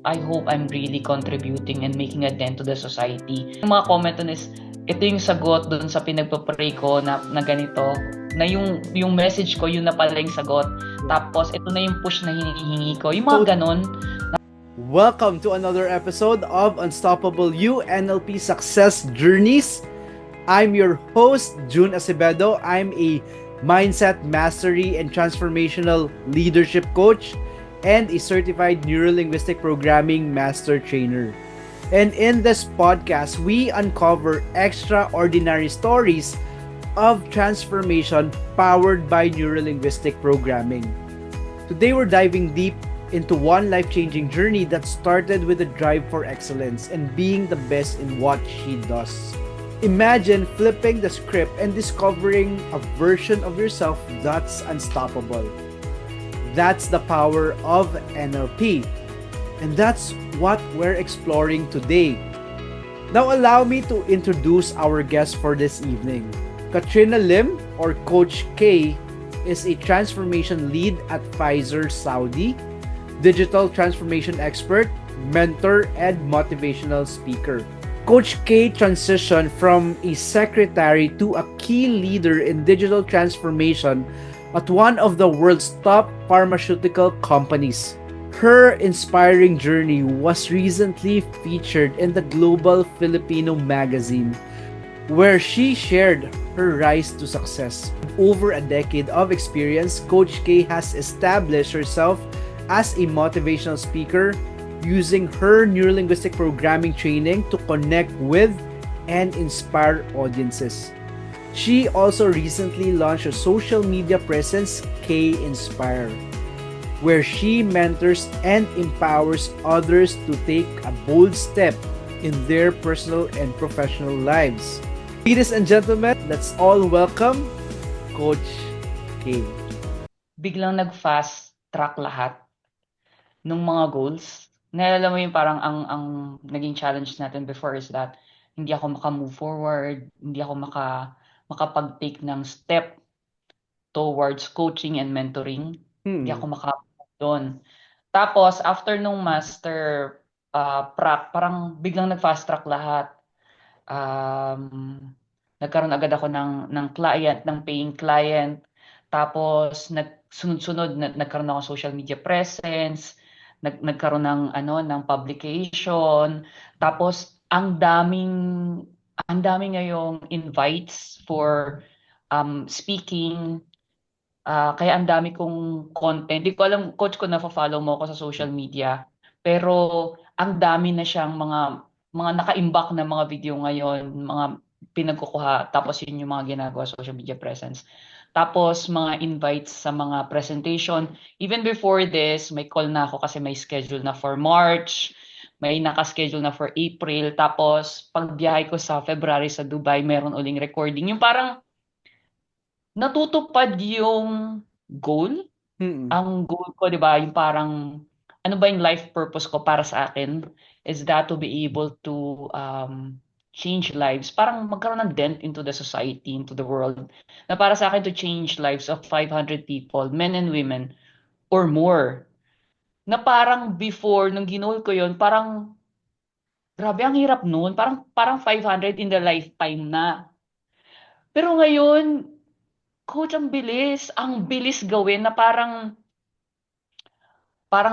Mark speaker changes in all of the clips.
Speaker 1: I hope I'm really contributing and making a dent to the society. Yung mga comment dun is, ito yung sagot dun sa pinagpapray ko na ganito, na yung message ko, yun na pala yung sagot. Tapos, ito na yung push na hinihingi ko. Yung mga ganon.
Speaker 2: Welcome to another episode of Unstoppable You NLP Success Journeys. I'm your host, June Acevedo. I'm a mindset mastery and transformational leadership coach and a certified neurolinguistic programming master trainer. And in this podcast, we uncover extraordinary stories of transformation powered by neurolinguistic programming. Today, we're diving deep into one life-changing journey that started with a drive for excellence and being the best in what she does. Imagine flipping the script and discovering a version of yourself that's unstoppable. That's the power of NLP. And that's what we're exploring today. Now allow me to introduce our guest for this evening. Katrina Lim, or Coach K, is a transformation lead at Pfizer Saudi, digital transformation expert, mentor, and motivational speaker. Coach K transitioned from a secretary to a key leader in digital transformation at one of the world's top pharmaceutical companies. Her inspiring journey was recently featured in the Global Filipino magazine, where she shared her rise to success. Over a decade of experience, Coach K has established herself as a motivational speaker, using her neurolinguistic programming training to connect with and inspire audiences. She also recently launched a social media presence, K Inspire, where she mentors and empowers others to take a bold step in their personal and professional lives. Ladies and gentlemen, let's all welcome Coach K.
Speaker 1: Biglang nag-fast track lahat ng mga goals. Naalala mo yung parang ang naging challenge natin before is that hindi ako maka-move forward, hindi ako makapag-take ng step towards coaching and mentoring. Hindi ako maka-move doon. Tapos, after nung master prac, parang biglang nag-fast track lahat. Nagkaroon agad ako ng client, ng paying client. Tapos, sunod-sunod, nagkaroon ako ng social media presence, nagkaroon ng publication. Tapos, ang daming ngayong invites for speaking. Kaya ang dami kong content. Di ko alam, coach, ko na-follow mo ako sa social media. Pero ang dami na siyang mga naka-imbak na mga video ngayon, mga pinagkukuha. Tapos yun yung mga ginagawa sa social media presence. Tapos mga invites sa mga presentation. Even before this, may call na ako kasi may schedule na for March. May naka-schedule na for April. Tapos pagbiyahe ko sa February sa Dubai, meron uling recording. Yung parang natutupad yung goal. Ang goal ko, di ba, yung parang, ano ba yung life purpose ko para sa akin is that to be able to change lives. Parang magkaroon ng dent into the society, into the world. Na para sa akin to change lives of 500 people, men and women, or more. Na parang before, nung ginol ko yun, parang, grabe, ang hirap nun. Parang 500 in the lifetime na. Pero ngayon, coach, ang bilis gawin na parang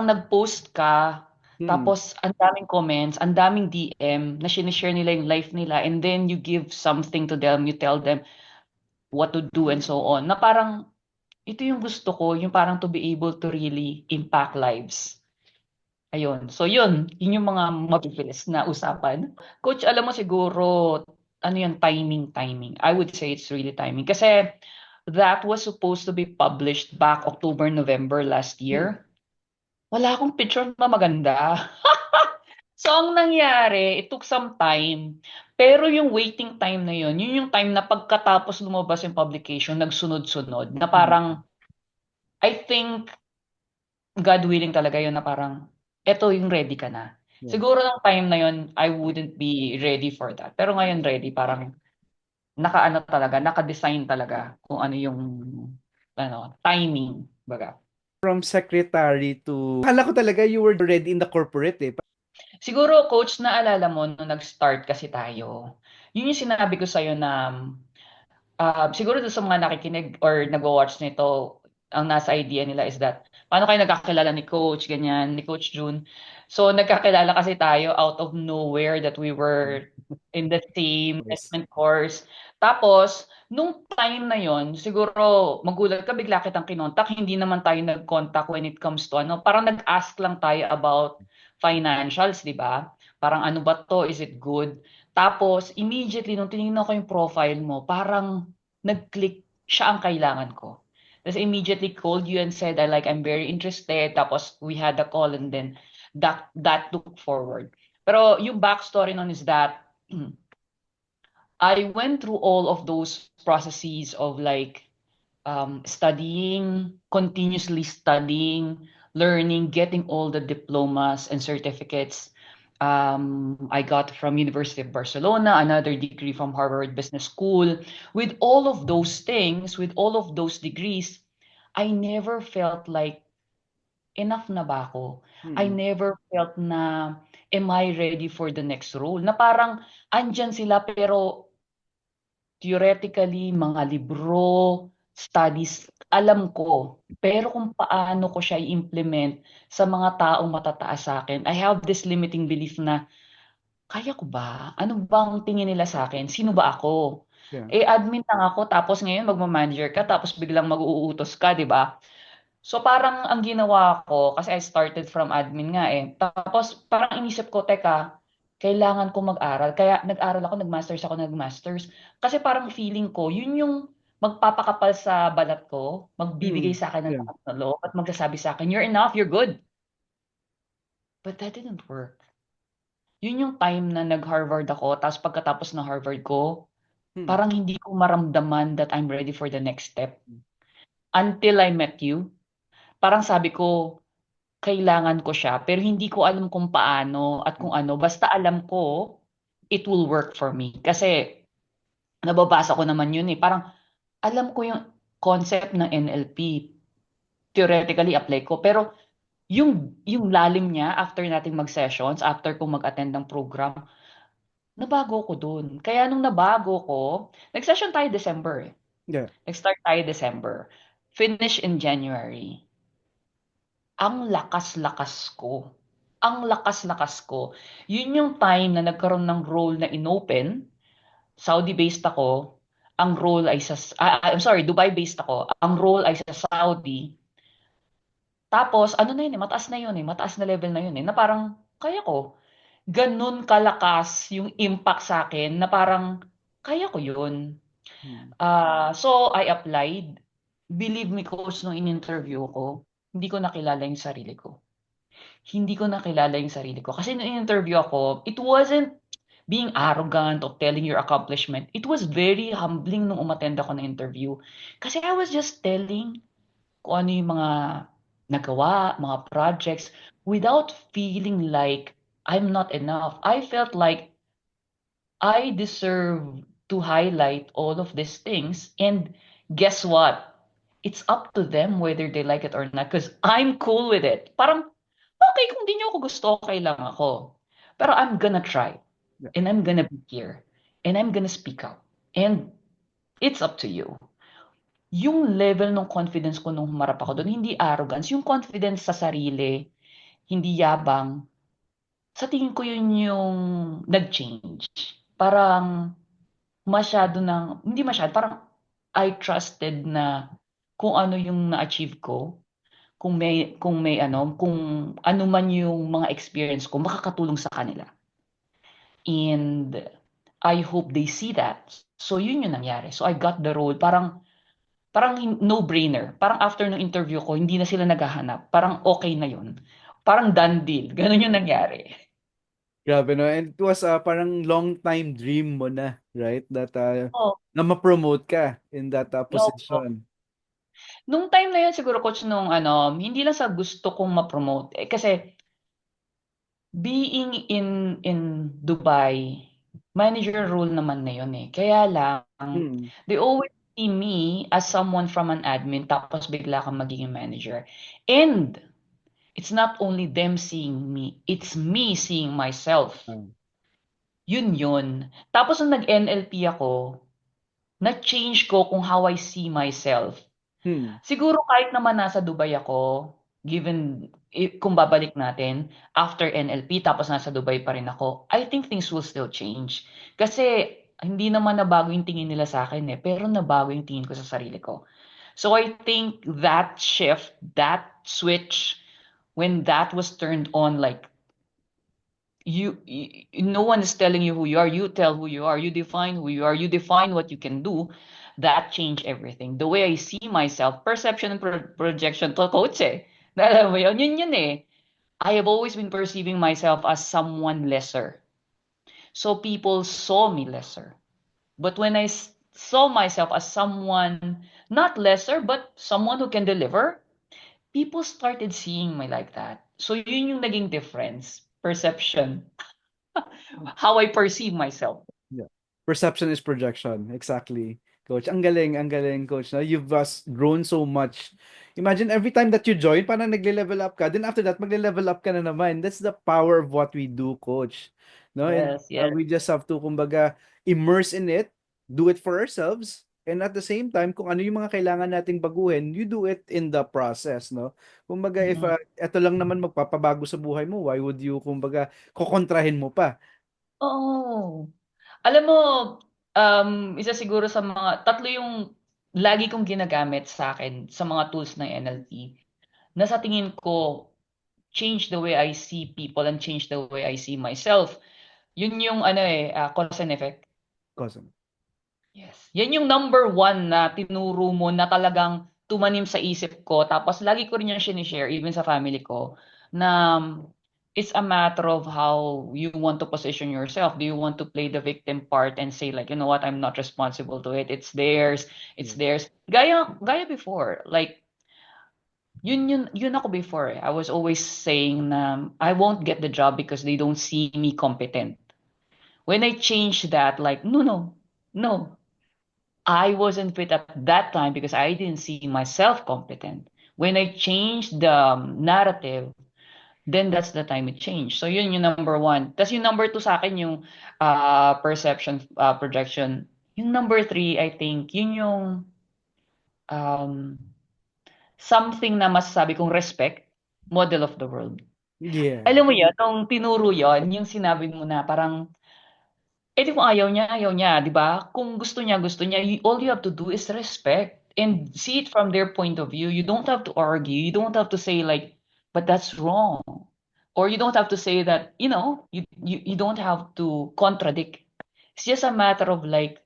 Speaker 1: nag-post ka, tapos ang daming comments, ang daming DM na sinishare nila yung life nila, and then you give something to them, you tell them what to do and so on. Na parang, ito yung gusto ko, yung parang to be able to really impact lives. Ayun. So yun yung mga mabibilis na usapan. Coach, alam mo siguro, ano yung timing. I would say it's really timing. Kasi that was supposed to be published back October, November last year. Wala akong picture na maganda. So, ang nangyari, it took some time. Pero yung waiting time na yun yung time na pagkatapos lumabas yung publication, nagsunod-sunod. Na parang, I think, God willing talaga yun na parang, eto yung ready ka na. Siguro ng time na yun, I wouldn't be ready for that. Pero ngayon ready, parang naka-design talaga kung ano yung timing, baga.
Speaker 2: From secretary to... Akala ko talaga you were already in the corporate eh.
Speaker 1: Siguro, coach, naalala mo nung nag-start kasi tayo, yun yung sinabi ko sa'yo na siguro doon sa mga nakikinig or nagwa-watch nito, ang nasa idea nila is that, paano kayo nagkakilala ni Coach, ganyan, ni Coach June. So, nagkakilala kasi tayo out of nowhere that we were in the same
Speaker 2: Yes.
Speaker 1: investment course. Tapos, nung time na yon, siguro magulat ka, bigla kitang kinontak. Hindi naman tayo nag-contact when it comes to ano, parang nag-ask lang tayo about financials, di ba? Parang ano ba to? Is it good? Tapos, immediately, nung tinignan ko yung profile mo, parang nag-click siya ang kailangan ko. Tapos immediately called you and said, I'm very interested. Tapos we had a call and then that took forward. Pero yung backstory nun is that I went through all of those processes of studying, continuously studying, learning, getting all the diplomas and certificates. I got from University of Barcelona, another degree from Harvard Business School. With all of those things, with all of those degrees, I never felt like enough na ba ako? I
Speaker 2: Mm.
Speaker 1: never felt na am I ready for the next role? Na parang andyan sila pero theoretically, mga libro, studies, alam ko. Pero kung paano ko siya i-implement sa mga taong matataas sa akin, I have this limiting belief na, kaya ko ba? Ano bang tingin nila sa akin? Sino ba ako?
Speaker 2: Yeah.
Speaker 1: Eh, admin lang ako, tapos ngayon magmamanager ka, tapos biglang mag-uutos ka, di ba? So parang ang ginawa ko, kasi I started from admin nga eh. Tapos parang inisip ko, teka, kailangan ko mag-aral. Kaya nag-aral ako, nag-masters ako, nag-masters. Kasi parang feeling ko, yun yung magpapakapal sa balat ko, magbibigay
Speaker 2: Mm.
Speaker 1: sa akin ng
Speaker 2: Yeah.
Speaker 1: lakas ng loob at magsasabi sa akin, you're enough, you're good. But that didn't work. Yun yung time na nag-Harvard ako, tapos pagkatapos ng Harvard ko,
Speaker 2: Mm.
Speaker 1: parang hindi ko maramdaman that I'm ready for the next step. Until I met you, parang sabi ko, kailangan ko siya, pero hindi ko alam kung paano at kung ano. Basta alam ko, it will work for me. Kasi, nababasa ko naman yun eh. Parang, alam ko yung concept ng NLP. Theoretically, apply ko. Pero, yung lalim niya, after nating mag-sessions, after kong mag-attend ng program, nabago ko dun. Kaya nung nabago ko, nag-session tayo December eh.
Speaker 2: Yeah.
Speaker 1: Nag-start tayo December. Finish in January. Ang lakas-lakas ko. Ang lakas-lakas ko. Yun yung time na nagkaroon ng role na inopen. Saudi-based ako. Ang role ay I'm sorry, Dubai-based ako. Ang role ay sa Saudi. Tapos, ano na yun eh, mataas na yun eh. Mataas na level na yun eh. Na parang, kaya ko. Ganun kalakas yung impact sa akin na parang, kaya ko yun.
Speaker 2: Mm.
Speaker 1: So, I applied. Believe me, coach, nung in-interview ko, hindi ko nakilala yung sarili ko. Hindi ko nakilala yung sarili ko. Kasi nung in-interview ako, it wasn't being arrogant or telling your accomplishment. It was very humbling nung umattend ako ng interview. Kasi I was just telling kung ano yung mga nagawa, mga projects, without feeling like I'm not enough. I felt like I deserve to highlight all of these things. And guess what? It's up to them whether they like it or not because I'm cool with it. Parang, okay, kung di nyo ako gusto, okay lang ako. Pero I'm gonna try.
Speaker 2: Yeah.
Speaker 1: And I'm gonna be here. And I'm gonna speak out. And it's up to you. Yung level ng confidence ko nung humarap ako doon, hindi arrogance. Yung confidence sa sarili, hindi yabang. Sa tingin ko yun yung nag-change. Parang hindi masyado, parang I trusted na kung ano yung na-achieve ko, kung ano man yung mga experience ko, makakatulong sa kanila. And I hope they see that. So yun yung nangyari. So I got the role. Parang no-brainer. Parang after ng interview ko, hindi na sila naghahanap. Parang okay na yun. Parang done deal. Ganun yung nangyari.
Speaker 2: Grabe no. And it was parang long time dream mo na, right? That
Speaker 1: Oh,
Speaker 2: na ma-promote ka in that
Speaker 1: opo.
Speaker 2: position.
Speaker 1: Nung time na yun, siguro coach, nung hindi lang sa gusto kong ma-promote. Kasi being in Dubai, manager role naman na yun eh. Kaya lang,
Speaker 2: Mm.
Speaker 1: they always see me as someone from an admin tapos bigla kang magiging manager. And It's not only them seeing me, it's me seeing myself.
Speaker 2: Um,
Speaker 1: Yun. Tapos nung nag-NLP ako, na-change ko kung how I see myself.
Speaker 2: hmm.
Speaker 1: Siguro kahit naman nasa Dubai ako, given kung babalik natin, after NLP, tapos nasa Dubai pa rin ako, I think things will still change. Kasi hindi naman nabago yung tingin nila sa akin pero nabago yung tingin ko sa sarili ko. So I think that shift, that switch, when that was turned on, like no one is telling you who you are, you tell who you are, you define who you are, you define what you can do. That changed everything. The way I see myself, perception and projection to coach alam mo yun I have always been perceiving myself as someone lesser, so people saw me lesser. But when I saw myself as someone not lesser but someone who can deliver, people started seeing me like that. So yun yung naging difference, perception, how I perceive myself.
Speaker 2: Yeah. Perception is projection. Exactly. Coach, ang galing, coach. No? You've grown so much. Imagine every time that you join, parang nagle-level up ka. Then after that, magle-level up ka na naman. That's the power of what we do, coach. No? And
Speaker 1: Yes, yes.
Speaker 2: we just have to, kumbaga, immerse in it, do it for ourselves, and at the same time, kung ano yung mga kailangan nating baguhin, you do it in the process, no? Kumbaga, if
Speaker 1: Mm.
Speaker 2: ito lang naman magpapabago sa buhay mo, why would you, kumbaga, kokontrahin mo pa?
Speaker 1: Oo. Alam mo, isa siguro sa mga, tatlo yung lagi kong ginagamit sa akin sa mga tools ng NLP na sa tingin ko, change the way I see people and change the way I see myself. Yun yung cause and effect.
Speaker 2: Cousin.
Speaker 1: Yes. Yan yung number one na tinuro mo na talagang tumanim sa isip ko. Tapos lagi ko rin yung sinishare even sa family ko na it's a matter of how you want to position yourself. Do you want to play the victim part and say like, you know what, I'm not responsible to it. It's theirs. It's
Speaker 2: Yeah.
Speaker 1: theirs. Gaya before. Like, yun ako before. I was always saying na I won't get the job because they don't see me competent. When I changed that, like, no. I wasn't fit at that time because I didn't see myself competent. When I changed the narrative, then that's the time it changed. So yun yung number one. Tapos yung number two sa akin yung perception, projection. Yung number three, I think, yun yung um, something na masasabi kong respect, model of the world.
Speaker 2: Yeah.
Speaker 1: Alam mo yun, nung tinuro yun, yung sinabi mo na parang eh di kung ayaw niya, di ba? Kung gusto niya, all you have to do is respect and see it from their point of view. You don't have to argue. You don't have to say like, but that's wrong. Or you don't have to say that, you don't have to contradict. It's just a matter of like,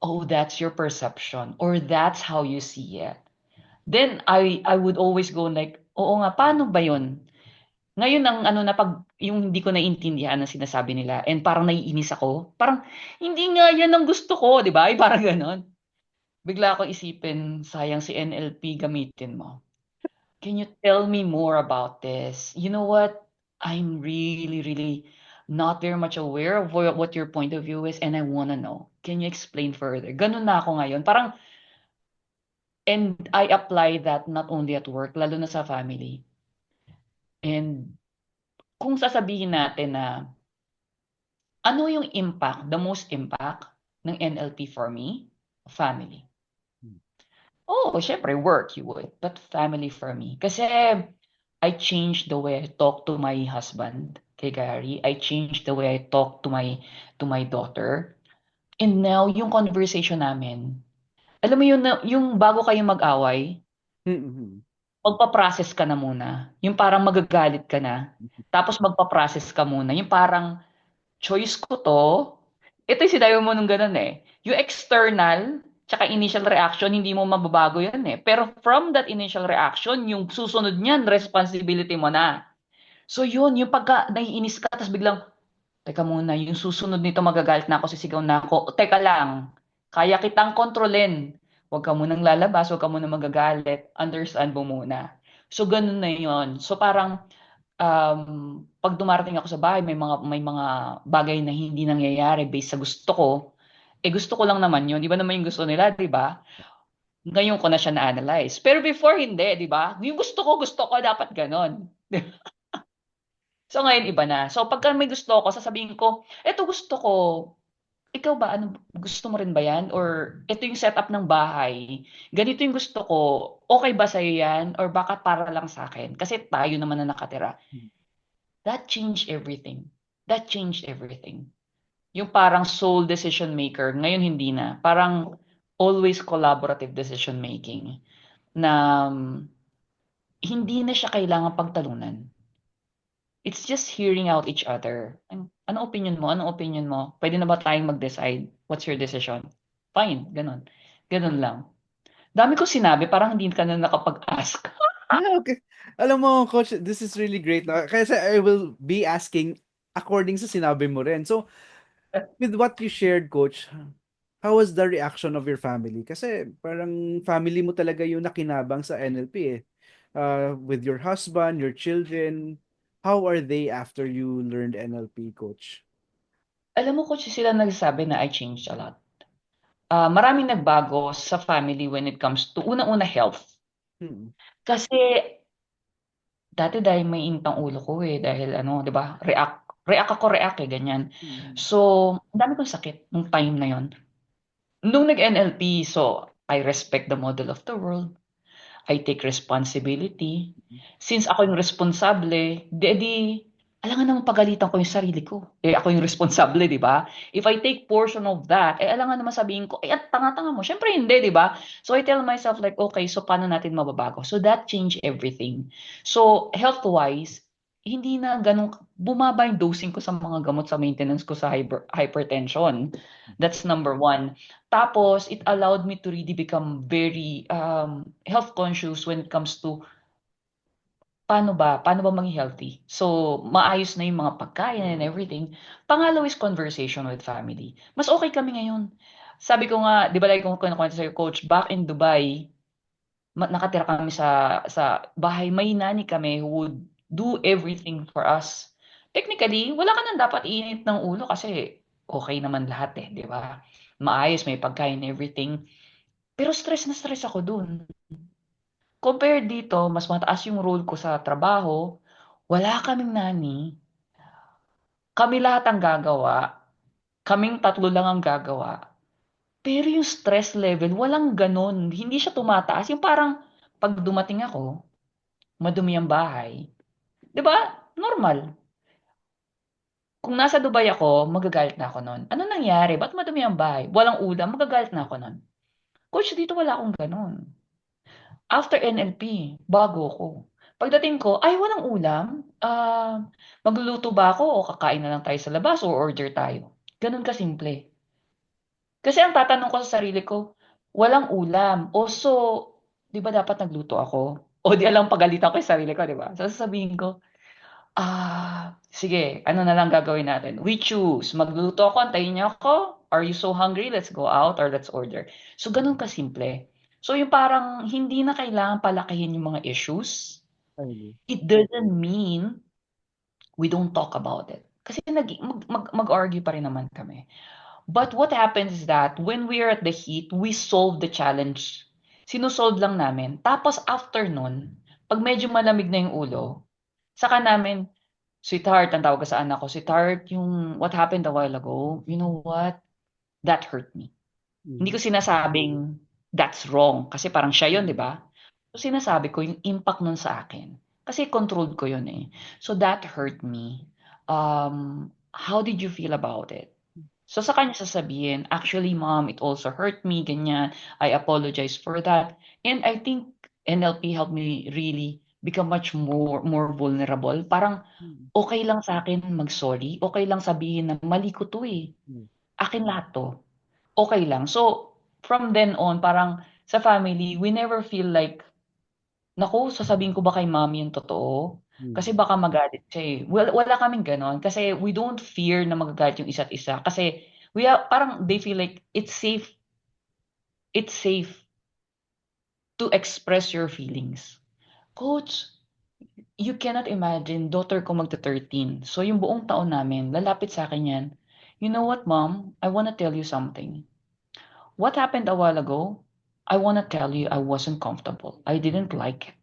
Speaker 1: oh, that's your perception or that's how you see it. Then I would always go like, oo nga, paano ba yun? Ngayon ang ano na pag yung hindi ko naiintindihan ang sinasabi nila and parang naiinis ako, parang hindi nga yan ang gusto ko, 'di ba? Ay parang gano'n. Bigla ako isipin, sayang si NLP gamitin mo. Can you tell me more about this? You know what? I'm really not very much aware of what your point of view is and I wanna know. Can you explain further? Ganun na ako ngayon. Parang, and I apply that not only at work, lalo na sa family. And kung sasabihin natin na ano yung impact, the most impact ng NLP for me? Family. Oh, syempre, work you would. But family for me. Kasi I changed the way I talk to my husband, kay Gary. I changed the way I talk to my daughter. And now, yung conversation namin, alam mo yun, yung bago kayo mag-away,
Speaker 2: Mm-hmm.
Speaker 1: magpa-process ka na muna. Yung parang magagalit ka na. Tapos magpa-process ka muna. Yung parang, choice ko to. Ito yung sinabi mo nung ganun eh. Yung external, tsaka initial reaction, hindi mo mababago yan eh. Pero from that initial reaction, yung susunod niyan, responsibility mo na. So yun, yung pagka naiinis ka, tapos biglang, teka muna, yung susunod nito magagalit na ako, sisigaw na ako. Teka lang, kaya kitang kontrolin. Huwag ka munang lalabas, huwag ka munang magagalit. Understand mo muna. So ganun na yun. So parang, pag dumarating ako sa bahay, may mga bagay na hindi nangyayari based sa gusto ko, eh gusto ko lang naman yun. Iba naman yung gusto nila, di ba? Ngayon ko na siya na-analyze. Pero before, hindi, di ba? Yung gusto ko, dapat ganon. So ngayon iba na. So pagka may gusto ko, sasabihin ko, eto gusto ko. Ikaw ba, ano, gusto mo rin ba yan? Or ito yung setup ng bahay. Ganito yung gusto ko. Okay ba sa'yo yan? Or baka para lang sa akin? Kasi tayo naman na nakatira. That changed everything. That changed everything. Yung parang sole decision maker, ngayon hindi na. Parang always collaborative decision making. Na hindi na siya kailangan pagtalunan. It's just hearing out each other. Ano opinion mo? Ano opinion mo? Pwede na ba tayong mag-decide? What's your decision? Fine, ganun. Ganun lang. Dami ko sinabi, parang hindi ka na nakapag-ask.
Speaker 2: Yeah, okay. Alam mo, Coach, this is really great. No? Kasi I will be asking according sa sinabi mo rin. So, with what you shared, Coach, how was the reaction of your family? Kasi parang family mo talaga yung nakinabang sa NLP eh. With your husband, your children, how are they after you learned NLP, Coach?
Speaker 1: Alam mo, coach, sila nagsabi na I changed a lot. Maraming nagbago sa family when it comes to unang-una health.
Speaker 2: Hmm.
Speaker 1: Kasi dati dahil may init ang ulo ko eh, dahil ano, 'di ba? React eh, ganyan.
Speaker 2: Hmm.
Speaker 1: So, ang dami kong sakit nung time na yon. Nung nag-NLP, so I respect the model of the world. I take responsibility. Since ako yung responsable, alangan naman pagalitan ko yung sarili ko. Eh, ako yung responsable, di ba? If I take portion of that, alangan naman sabihin ko, at tanga-tanga mo. Syempre hindi, di ba? So I tell myself like, okay, so paano natin mababago? So that changed everything. So health-wise, hindi na ganun, bumaba yung dosing ko sa mga gamot sa maintenance ko sa hypertension. That's number one. Tapos, it allowed me to really become very health conscious when it comes to paano ba maging healthy. So, maayos na yung mga pagkain and everything. Pangalawa is conversation with family. Mas okay kami ngayon. Sabi ko nga, di ba like kung kinukwento sa'yo, coach, back in Dubai, nakatira kami sa bahay, may nanny kami who would do everything for us. Technically, wala ka nang dapat init ng ulo kasi okay naman lahat eh, di ba? Maayos, may pagkain, everything. Pero stress na stress ako dun. Compare dito, mas mataas yung role ko sa trabaho. Wala kaming nani. Kami lahat ang gagawa. Kaming tatlo lang ang gagawa. Pero yung stress level, walang ganon. Hindi siya tumataas. Yung parang, pag dumating ako, madumi ang bahay. 'Di ba? Normal. Kung nasa Dubai ako, magagalit na ako nun. Ano nangyari? Ba't madumi ang bahay? Walang ulam, magagalit na ako nun. Coach, dito wala akong ganon. After NLP, bago ko. Pagdating ko, ay walang ulam. Magluluto ba ako o kakain na lang tayo sa labas o order tayo? Ganun kasimple. Kasi ang tatanong ko sa sarili ko, walang ulam. O so, di ba dapat nagluto ako? O di alam pagalitan ko yung sarili ko, di ba? So sasabihin ko, sige, ano na lang gagawin natin? We choose. Magluluto ako, antayin niyo ako. Are you so hungry? Let's go out or let's order. So, ganun kasimple. So, yung parang hindi na kailangan palakihin yung mga issues.
Speaker 2: I agree.
Speaker 1: It doesn't mean we don't talk about it. Kasi mag-argue pa rin naman kami. But what happens is that when we are at the heat, we solve the challenge. Sinusolve lang namin. Tapos after nun, pag medyo malamig na yung ulo, saka namin, sweetheart, ang tawag ko sa anak ko, sweetheart, yung what happened a while ago, you know what? That hurt me. Hindi ko
Speaker 2: Mhm.
Speaker 1: sinasabing that's wrong. Kasi parang siya yun, di ba? So sinasabi ko yung impact nun sa akin. Kasi controlled ko yun eh. So that hurt me. How did you feel about it? So sa kanya sasabihin, actually mom, it also hurt me, ganyan. I apologize for that. And I think NLP helped me really become much more vulnerable. Parang
Speaker 2: Mhm.
Speaker 1: okay lang sa akin mag-sorry. Okay lang sabihin na mali ko to eh.
Speaker 2: Mhm.
Speaker 1: Akin lahat to. Okay lang. So from then on, parang sa family, we never feel like, naku, sasabihin ko ba kay mommy yung totoo? Kasi
Speaker 2: Mhm.
Speaker 1: baka magalit siya eh. Wala kaming ganon. Kasi we don't fear na magagalit yung isa't isa. Kasi parang they feel like it's safe to express your feelings. Coach, you cannot imagine, daughter ko magta-13. So yung buong taon namin, lalapit sa akin yan. You know what, mom? I wanna tell you something. What happened a while ago? I wanna tell you, I wasn't comfortable. I didn't like it.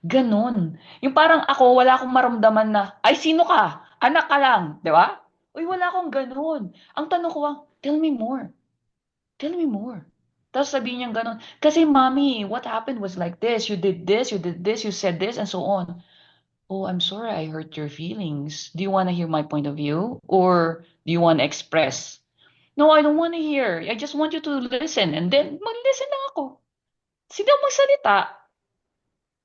Speaker 1: Gano'n. Yung parang ako wala akong maramdaman na, "Ay sino ka? Anak ka lang." 'Di ba? Uy, wala akong gano'n. Ang tanong ko lang, "Tell me more, tell me more." Tapos sabihin niyang gano'n, "Kasi mommy, what happened was like this, you did this, you said this, and so on." "Oh, I'm sorry I hurt your feelings. Do you wanna hear my point of view or do you wanna express?" "No, I don't wanna hear. I just want you to listen." And then mag-listen lang ako. Sige ako magsalita.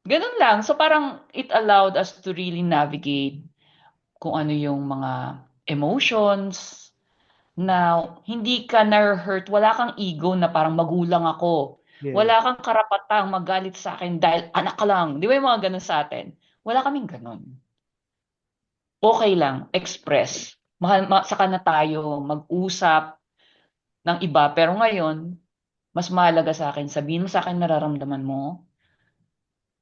Speaker 1: Gano'n lang. So parang it allowed us to really navigate kung ano yung mga emotions na hindi ka na-hurt, wala kang ego na parang magulang ako.
Speaker 2: Yes.
Speaker 1: Wala kang karapatang magalit sa akin dahil anak ka lang. 'Di ba yung mga gano'n sa'tin? Wala kaming gano'n. Okey lang, express. Saka na tayo mag-usap ng iba. Pero ngayon, mas mahalaga sa'kin sabihin mo sa'kin nararamdaman mo.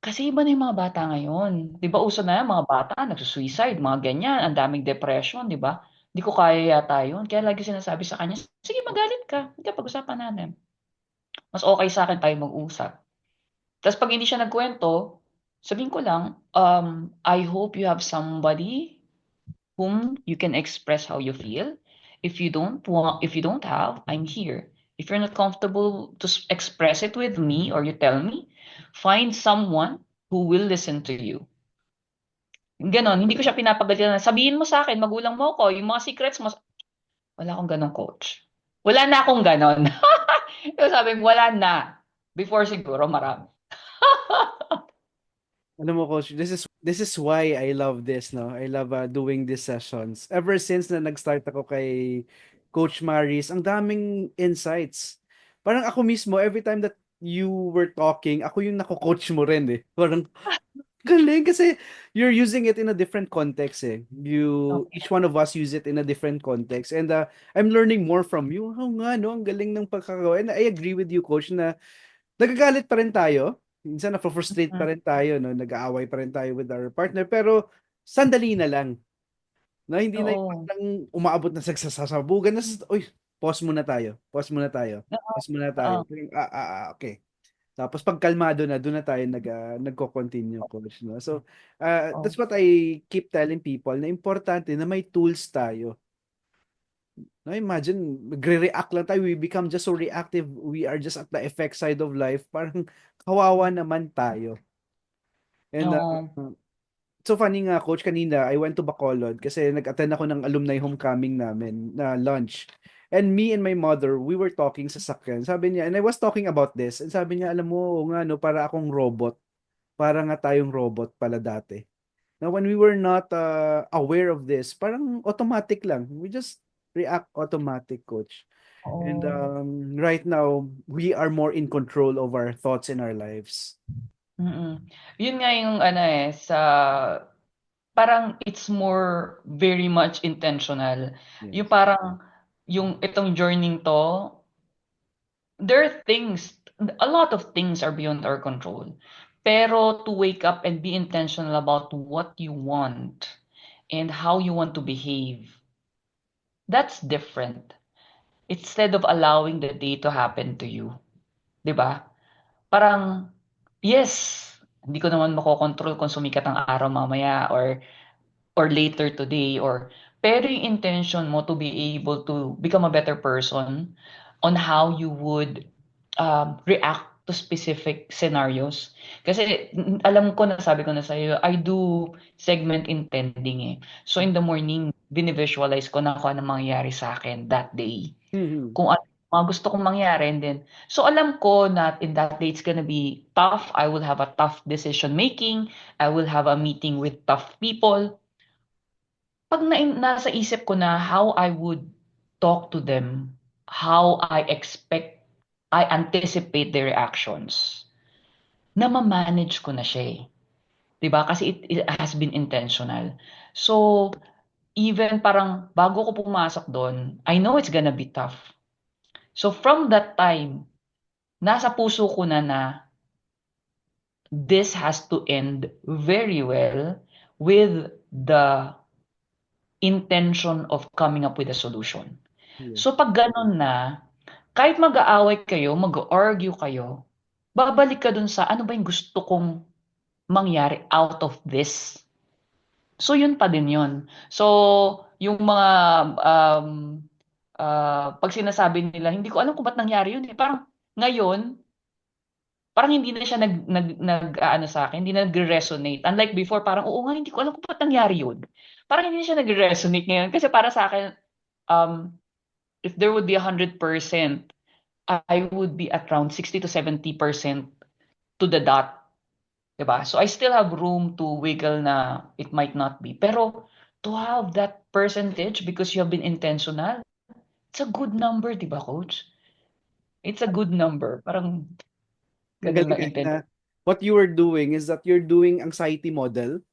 Speaker 1: Kasi iba na yung mga bata ngayon. 'Di ba uso na yan mga bata nagsu-suicide, mga ganyan, ang daming depression, 'di ba? Hindi ko kaya yata yun. Kaya lagi sinasabi sa kanya, "Sige magalit ka, sige pag-usapan natin. Mas okey sa'kin tayo mag-usap." Ta's 'pag hindi siya nagkuwento, sabihin ko lang, "I hope you have somebody whom you can express how you feel. If you don't have, I'm here. If you're not comfortable to express it with me or you tell me, find someone who will listen to you." Gano'n, hindi ko siya pinapagalitan na, "Sabihin mo sa'kin, magulang mo ako, yung mga secrets mo." Wala akong gano'ng coach. Wala na akong gano'n. Yung sabi ko, wala na. Before siguro marami.
Speaker 2: Alam mo, Coach, this is why I love this, no? I love doing these sessions. Ever since na nag-start ako kay Coach Maris, ang daming insights. Parang ako mismo, every time that you were talking, ako yung nako-coach mo rin eh. Parang galing kasi you're using it in a different context eh. Each one of us use it in a different context. And I'm learning more from you. Oh nga, no? Ang galing ng pagkagawa. And I agree with you, Coach, na nagagalit pa rin tayo. Minsan na-frustrate
Speaker 1: Mm,
Speaker 2: pa rin tayo, no? Nag-aaway pa rin tayo with our partner. Pero sandali na lang. No? Hindi na yung
Speaker 1: oo.
Speaker 2: parang umaabot na sa sasabugan na, uy, pause muna tayo. Pause muna tayo.
Speaker 1: Oo,
Speaker 2: Pause muna
Speaker 1: oo,
Speaker 2: tayo. Okay. Tapos pag kalmado na, doon na tayo nagko-continue, coach, no? So,
Speaker 1: oo.
Speaker 2: that's what I keep telling people na importante na may tools tayo. No, imagine, magre-react lang tayo. We become just so reactive. We are just at the effect side of life. Parang kawawa naman tayo. And
Speaker 1: Oo.
Speaker 2: so funny nga, coach, kanina I went to Bacolod kasi nag-attend ako ng alumni homecoming namin na lunch. And me and my mother, we were talking sa sakyan. Sabi niya, and I was talking about this. And sabi niya, alam mo, oo nga, no, para akong robot. Para nga tayong robot pala dati. Now, when we were not aware of this, parang automatic lang. We just react automatic, coach. And
Speaker 1: Oo.
Speaker 2: right now, we are more in control of our thoughts in our lives.
Speaker 1: Mm. Yun nga yung ano, sa parang it's more very much intentional. Yung
Speaker 2: Yes.
Speaker 1: parang yung itong journey 'to, there are things, a lot of things are beyond our control. Pero to wake up and be intentional about what you want and how you want to behave, that's different. Instead of allowing the day to happen to you, 'di ba? Parang, yes, hindi ko naman makokontrol kung sumikat ang araw mamaya or later today pero yung intention mo to be able to become a better person on how you would react to specific scenarios. Kasi alam ko na sabi ko na sa'yo, I do segment intending eh. So in the morning, binivisualize ko na kung ano mangyayari sa akin that day.
Speaker 2: Mhm.
Speaker 1: Kung ano mga gusto kong mangyari and then so alam ko na in that day it's gonna be tough. I will have a tough decision making. I will have a meeting with tough people. 'Pag nasa isip ko na how I would talk to them, how I anticipate their reactions, nama-manage ko na siya, eh, 'di ba? Kasi it has been intentional. So, even parang bago ko pumasok dun, I know it's gonna be tough. So, from that time, nasa puso ko na this has to end very well with the intention of coming up with a solution.
Speaker 2: Yes.
Speaker 1: So 'pag gano'n na, kahit mag-aaway kayo, mag-argue kayo, babalik ka dun sa ano ba yung gusto kong mangyari out of this. So yun pa din yun. So yung mga um, 'pag sinasabi nila, "Hindi ko alam kung ba't nangyari yun, eh." Parang ngayon, parang hindi na siya nag-aano sa'kin, hindi na nagre-resonate. Unlike before, parang, "Oo nga, hindi ko alam kung ba't nangyari yun." Parang hindi na siya nagre-resonate ngayon. Kasi para sa'kin, um, if there would be 100%, I would be at around 60 to 70% to the dot. 'Di ba? So I still have room to wiggle na it might not be. Pero to have that percentage because you have been intentional, it's a good number, 'di ba, coach? It's a good number. Parang
Speaker 2: Ang
Speaker 1: ganun
Speaker 2: galing
Speaker 1: lang
Speaker 2: na
Speaker 1: intindi.
Speaker 2: what you were doing is that you're doing anxiety model.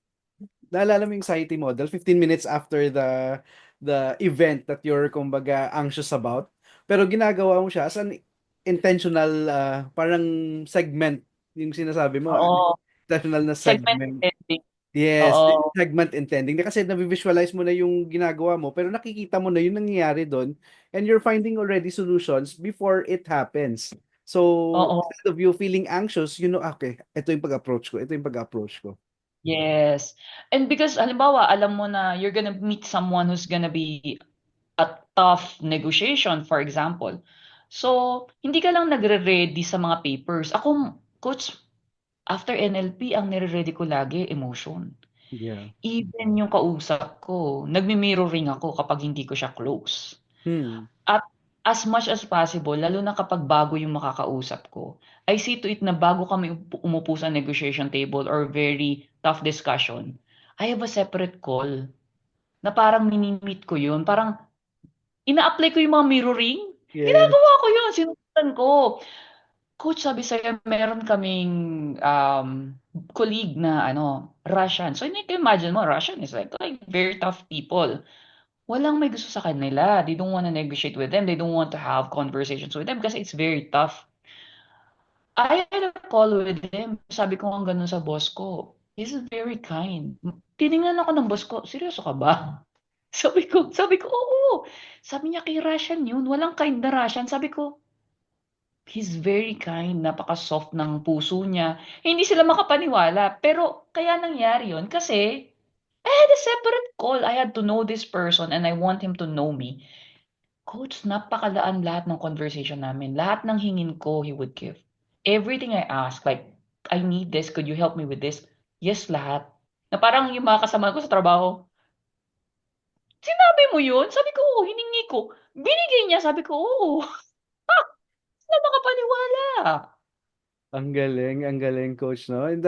Speaker 2: Naalala mo yung anxiety model 15 minutes after the event that you're kumbaga anxious about. Pero ginagawa mo siya as an intentional parang segment yung sinasabi mo,
Speaker 1: Oo,
Speaker 2: intentional na
Speaker 1: segment
Speaker 2: segment.
Speaker 1: intending.
Speaker 2: Yes,
Speaker 1: Oo,
Speaker 2: segment intending. Kasi na-visualize mo na yung ginagawa mo, pero nakikita mo na yung nangyayari doon, and you're finding already solutions before it happens. So,
Speaker 1: oo.
Speaker 2: instead of you feeling anxious, you know, okay, ito yung pag-approach ko, ito yung pag-approach ko.
Speaker 1: Yes. And because halimbawa, alam mo na you're gonna meet someone who's gonna be a tough negotiation, for example. So, hindi ka lang nagre-ready sa mga papers. Ako, coach, after NLP, ang nire-ready ko lagi, emotion.
Speaker 2: Yeah.
Speaker 1: Even yung kausap ko, nagmi-mirroring ako kapag hindi ko siya close.
Speaker 2: Hmm.
Speaker 1: At as much as possible, lalo na kapag bago yung makakausap ko, I see to it na bago kami umupo sa negotiation table or very tough discussion, I have a separate call na parang mini-meet ko yun. Parang ina-apply ko yung mga mirroring.
Speaker 2: Yes.
Speaker 1: Ginagawa ko yun, sinusundan ko. Coach, sabi sa'yo, meron kaming colleague na ano, Russian. So, hindi ko imagine mo, Russian is like very tough people. Walang may gusto sa kanila. They don't want to negotiate with them. They don't want to have conversations with them kasi it's very tough. I had a call with him. Sabi ko nga ganun sa boss ko. He's very kind. Tiningnan ako ng boss ko, seryoso ka ba? Sabi ko, oo. Sabi niya, kay Russian yun. Walang kind na Russian. Sabi ko, he's very kind. Napaka-soft ng puso niya. Hindi sila makapaniwala. Pero kaya nangyari yun kasi I had a separate call. I had to know this person and I want him to know me. Coach, napakalaan lahat ng conversation namin. Lahat ng hingin ko, he would give. Everything I ask, like, I need this, could you help me with this? Yes, lahat. Na parang yung mga kasama ko sa trabaho, sinabi mo yun? Sabi ko, oo, hiningi ko. Binigay niya, sabi ko, oo. Sila makapaniwala.
Speaker 2: Ang galing coach, no? And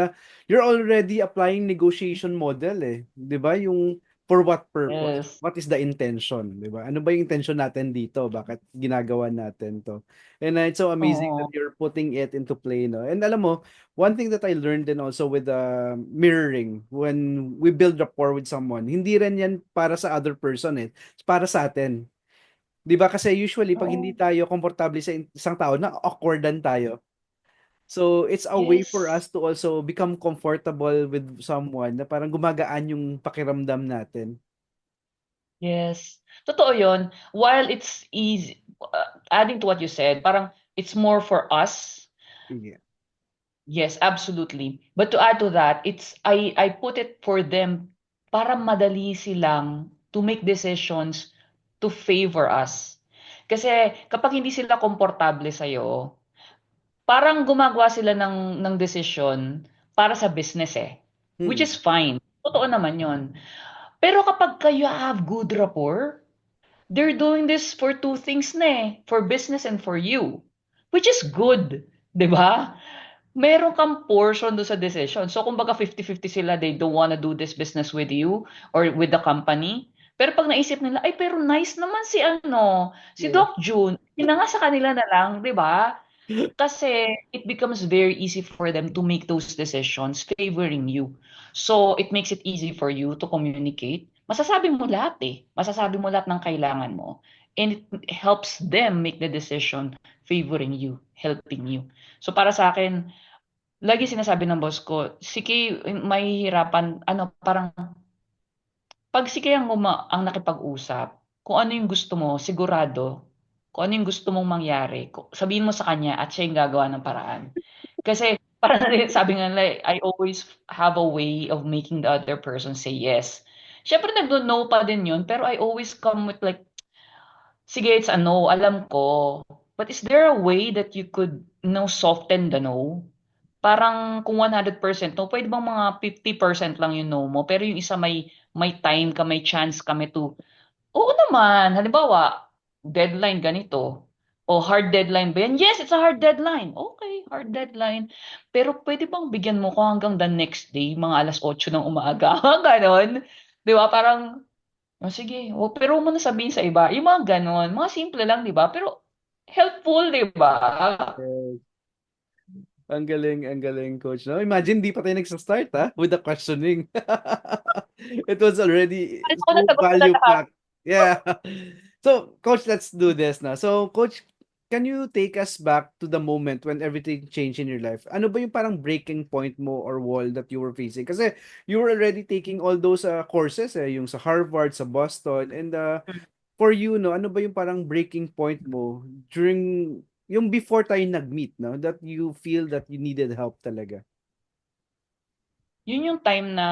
Speaker 2: you're already applying negotiation model eh, 'di ba? Yung for what purpose?
Speaker 1: Yes.
Speaker 2: What is the intention, 'di ba? Ano ba yung intention natin dito? Bakit ginagawa natin 'to? And it's so amazing that
Speaker 1: Oo.
Speaker 2: you're putting it into play, no? And alam mo, one thing that I learned din also with mirroring when we build rapport with someone, hindi rin yan para sa other person eh. It's para sa atin. 'Di ba? Kasi usually pag hindi
Speaker 1: Oo.
Speaker 2: tayo komportable sa isang tao, na awkwardan tayo. So, it's a way for
Speaker 1: Yes.
Speaker 2: us to also become comfortable with someone na parang gumagaan yung pakiramdam natin.
Speaker 1: Yes. Totoo yun. While it's easy, adding to what you said, parang it's more for us.
Speaker 2: Yeah.
Speaker 1: Yes, absolutely. But to add to that, I put it for them para madali silang to make decisions to favor us. Kasi kapag hindi sila komportable sa'yo, parang gumagawa sila ng decision para sa business eh. Which
Speaker 2: Hmm.
Speaker 1: is fine. Totoo naman yun. Pero kapag kayo have good rapport, they're doing this for two things na eh, for business and for you. Which is good, 'di ba? Meron kang portion do sa decision. So kumbaga 50-50 sila, they don't wanna do this business with you or with the company. Pero pag naisip nila, ay pero nice naman si ano, si
Speaker 2: Yeah.
Speaker 1: Doc June, yun na nga sa kanila na lang, 'di ba? Kasi it becomes very easy for them to make those decisions favoring you. So it makes it easy for you to communicate. Masasabi mo lahat eh. Masasabi mo lahat ng kailangan mo. And it helps them make the decision favoring you, helping you. So para sa akin, lagi sinasabi ng boss ko, si Kay, mahihirapan, ano, parang, pag si Kay ang nakipag-usap, kung ano yung gusto mo, sigurado, kung ano yung gusto mong mangyari, sabihin mo sa kanya at siya yung gagawa ng paraan. Kasi parang sabi nga nila, I always have a way of making the other person say yes. Siyempre nagno-no pa din yun, pero I always come with like, sige, it's a no, alam ko. But is there a way that you could, soften the no? Parang kung 100% no, pwede bang mga 50% lang yung no mo, pero yung isa may time ka, may chance kami to, oo naman, halimbawa, deadline ganito, o hard deadline ba yan? Yes, it's a hard deadline. Okay, hard deadline. Pero pwede bang bigyan mo ko hanggang the next day, mga 8:00 ng umaga? Ganon. Di ba? Parang, oh, sige, pero huwag mo na sabihin sa iba. Yung mga ganon, mga simple lang, di ba? Pero helpful, di ba?
Speaker 2: Yes. Ang galing, coach. No? Imagine, di pa tayo nagsa-start, ha? With the questioning. It was already
Speaker 1: Alam ko,
Speaker 2: so
Speaker 1: nasagot ko na lahat.
Speaker 2: value-packed. Yeah. So, coach, let's do this now. So, coach, can you take us back to the moment when everything changed in your life? Ano ba yung parang breaking point mo or wall that you were facing? Kasi you were already taking all those courses, yung sa Harvard, sa Boston, and for you, no, ano ba yung parang breaking point mo during yung before tayo nag-meet, no, that you feel that you needed help talaga?
Speaker 1: Yun yung time na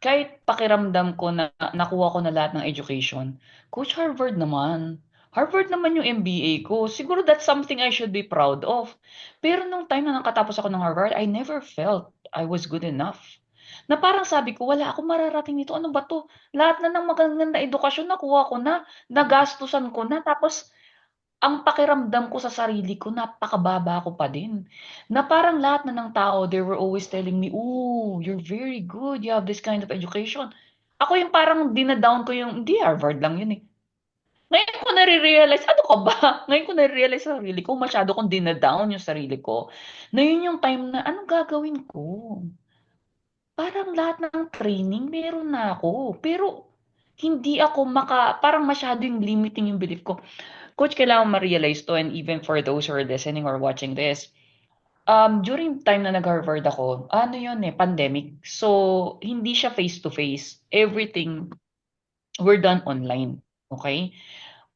Speaker 1: kahit pakiramdam ko na nakuha ko na lahat ng education, Coach, Harvard naman. Harvard naman yung MBA ko. Siguro that's something I should be proud of. Pero nung time na nakatapos ako ng Harvard, I never felt I was good enough. Na parang sabi ko, wala akong mararating nito. Ano ba to? Lahat na ng magandang na edukasyon nakuha ko na, nagastusan ko na. Tapos ang pakiramdam ko sa sarili ko, napakababa ko pa din. Na parang lahat na ng tao, they were always telling me, "Oh, you're very good. You have this kind of education." Ako yung parang dinadown ko yung, hindi, Harvard lang yun eh. Ngayon ko nare-realize, ano ka ba? Ngayon ko nare-realize sa sarili ko, masyado kong dinadown yung sarili ko. Na yun yung time na, anong gagawin ko? Parang lahat ng training meron na ako. Pero, hindi ako parang masyado yung limiting yung belief ko. Coach, kailangan ma-realize to, and even for those who are listening or watching this, during time na nag-Harvard ako, ano yun eh, pandemic. So, hindi siya face-to-face. Everything were done online. Okay?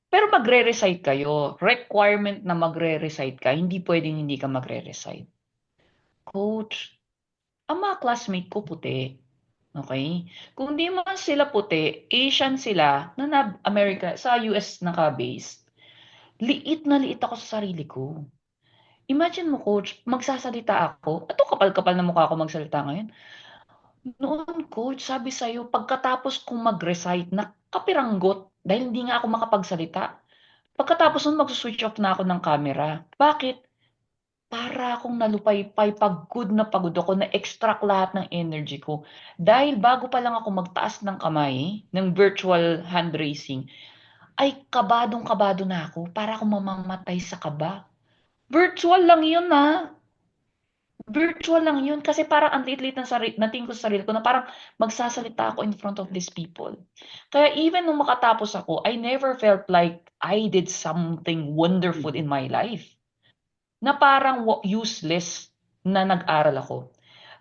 Speaker 1: Pero magre-recite kayo. Requirement na magre-recite ka. Hindi pwedeng hindi ka magre-recite. Coach, ang mga classmate ko puti. Okay? Kung di man sila puti, Asian sila na America, sa US naka-base. Liit na liit ako sa sarili ko. Imagine mo, coach, magsasalita ako. Ito, kapal-kapal na mukha ako magsalita ngayon. Noon, coach, sabi sa'yo, pagkatapos kong mag-recite, nakapiranggot dahil hindi nga ako makapagsalita. Pagkatapos nun, mag-switch off na ako ng camera. Bakit? Para akong nalupaypay, pagod na pagod ako, na-extract lahat ng energy ko. Dahil bago pa lang ako magtaas ng kamay, ng virtual hand raising, ay kabadong-kabado na ako. Para akong mamamatay sa kaba. Virtual lang yun, ah. Virtual lang yun kasi parang ang liit-liit ng natingin ko sa sarili ko na parang magsasalita ako in front of these people. Kaya even nung makatapos ako, I never felt like I did something wonderful in
Speaker 2: Mhm.
Speaker 1: my life. Na parang useless na nag-aral ako.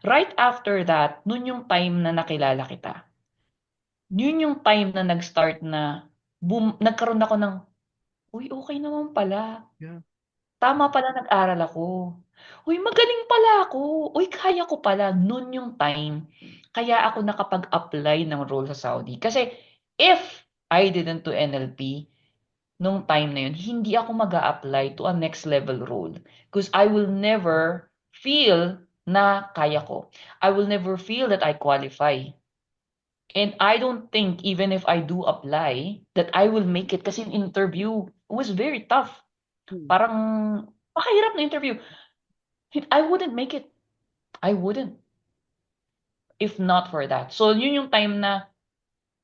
Speaker 1: Right after that, nun yung time na nakilala kita. Yun yung time na nag-start na nagkaroon ako ng, uy, okay naman pala.
Speaker 2: Yeah.
Speaker 1: Tama pala, nag-aral ako. Uy, magaling pala ako. Uy, kaya ko pala. Noon yung time, kaya ako nakapag-apply ng role sa Saudi. Kasi if I didn't do NLP, nung time na yun, hindi ako mag apply to a next level role. Because I will never feel na kaya ko. I will never feel that I qualify. And I don't think even if I do apply, that I will make it. Kasi yung interview was very tough.
Speaker 2: Hmm.
Speaker 1: Parang pakahirap na interview. I wouldn't make it. I wouldn't if not for that. So, yun yung time na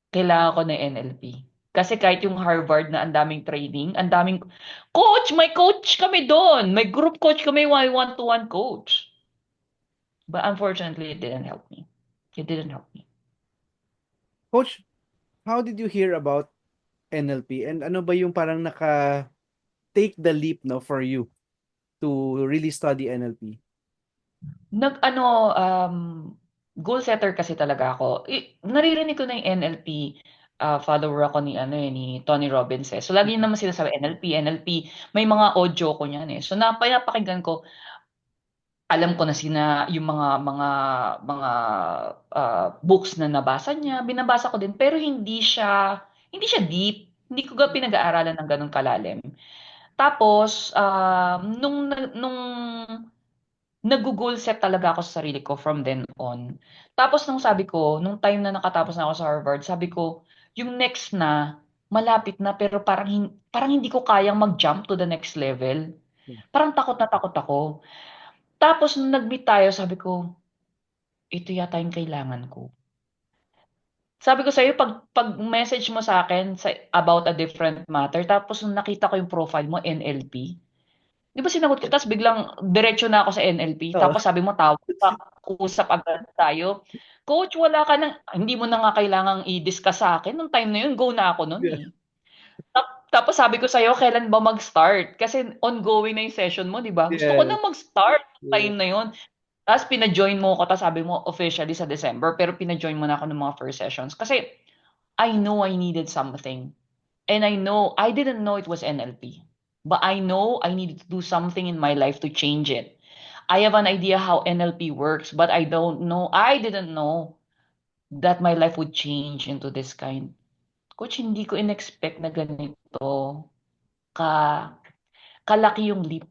Speaker 1: kailangan ko ng NLP. Kasi kahit yung Harvard na ang daming training, ang daming coach, may coach kami doon. May group coach kami, may one-to-one coach. But unfortunately, it didn't help me. It didn't help me.
Speaker 2: Coach, how did you hear about NLP, and ano ba yung parang take the leap, no, for you to really study NLP?
Speaker 1: Nag-ano, goal setter kasi talaga ako. Naririnig ko na yung NLP, follower ako ni Tony Robbins eh. So, lagi naman sila sabi, NLP, NLP. May mga audio ko niyan eh. So, napapakinggan ko. alam ko na yung mga books na nabasa niya, binabasa ko din pero hindi siya deep. Hindi ko pinag-aaralan ng ganun kalalim. Tapos nung nag-goal set talaga ako sa sarili ko from then on. Tapos nung sabi ko, nung time na nakatapos na ako sa Harvard, sabi ko, yung next na malapit na pero parang hindi ko kayang mag-jump to the next level. Parang takot na takot ako. Tapos nung nag-meet tayo, sabi ko, ito yata yung kailangan ko. Sabi ko sa'yo, pag message mo sa akin about a different matter, tapos nung nakita ko yung profile mo, NLP, di ba sinagot ko, tapos biglang diretso na ako sa NLP,
Speaker 2: Oo.
Speaker 1: tapos sabi mo, tawag pa, usap agad tayo. Coach, wala ka nang, hindi mo na nga kailangang i-discuss sa akin. Nung time na yun, go na ako nun
Speaker 2: Yeah.
Speaker 1: eh. Tapos sabi ko sa'yo, kailan ba mag-start? Kasi ongoing na yung session mo, di ba? Gusto ko
Speaker 2: Yes.
Speaker 1: na mag-start
Speaker 2: Yeah.
Speaker 1: time na yun. Tapos pina-join mo ko, tapos sabi mo officially sa December, pero pina-join mo na ako ng mga first sessions. Kasi I know I needed something. And I know, I didn't know it was NLP. But I know I needed to do something in my life to change it. I have an idea how NLP works, but I didn't know that my life would change into this kind. Coach, hindi ko in-expect na ganito ka kalaki yung leap,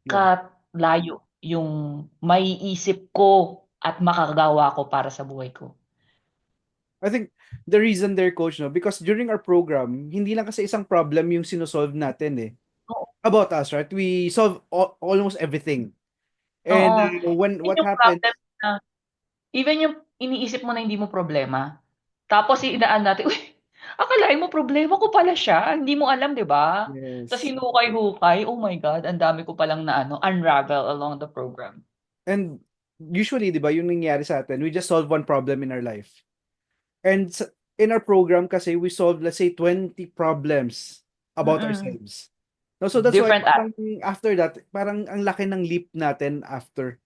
Speaker 2: Yeah.
Speaker 1: kalayo yung maiisip ko at makagawa ko para sa buhay ko.
Speaker 2: I think the reason there, coach, no, because during our program, hindi lang kasi isang problem yung sinosolve natin eh.
Speaker 1: Oo.
Speaker 2: About us, right? We solve almost everything. And
Speaker 1: Oo.
Speaker 2: when
Speaker 1: Yun
Speaker 2: what
Speaker 1: yung
Speaker 2: happened,
Speaker 1: problem na, even yung iniisip mo na hindi mo problema, tapos inaan natin, uy, akalain mo problema ko pala siya. Hindi mo alam, di ba? Tapos
Speaker 2: yes.
Speaker 1: hinukay-hukay, oh my God, ang dami ko palang na unravel along the program.
Speaker 2: And usually, di ba, yung nangyayari sa atin, we just solve one problem in our life. And in our program kasi, we solve, let's say, 20 problems about
Speaker 1: Mm-mm.
Speaker 2: ourselves. No, so that's why
Speaker 1: Different
Speaker 2: parang after that, parang ang laki ng leap natin after.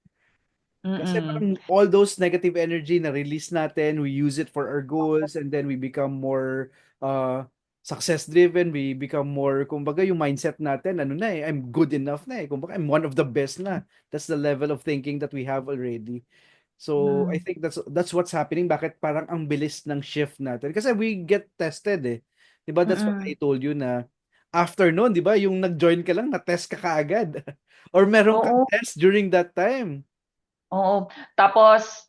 Speaker 2: Kasi
Speaker 1: Mm-mm.
Speaker 2: parang all those negative energy na release natin, we use it for our goals, and then we become more success driven, we become more, kumbaga yung mindset natin, ano na eh, I'm good enough na eh, kumbaga I'm one of the best na. That's the level of thinking that we have already. So I
Speaker 1: Mm.
Speaker 2: think that's what's happening. Bakit parang ang bilis ng shift natin? Kasi we get tested eh. 'Di ba? That's what I
Speaker 1: Mm-mm.
Speaker 2: told you na after noon, 'di ba? Yung nag-join ka lang, na-test ka kaagad. Or meron kang
Speaker 1: Oo.
Speaker 2: test during that time.
Speaker 1: Oo. Tapos,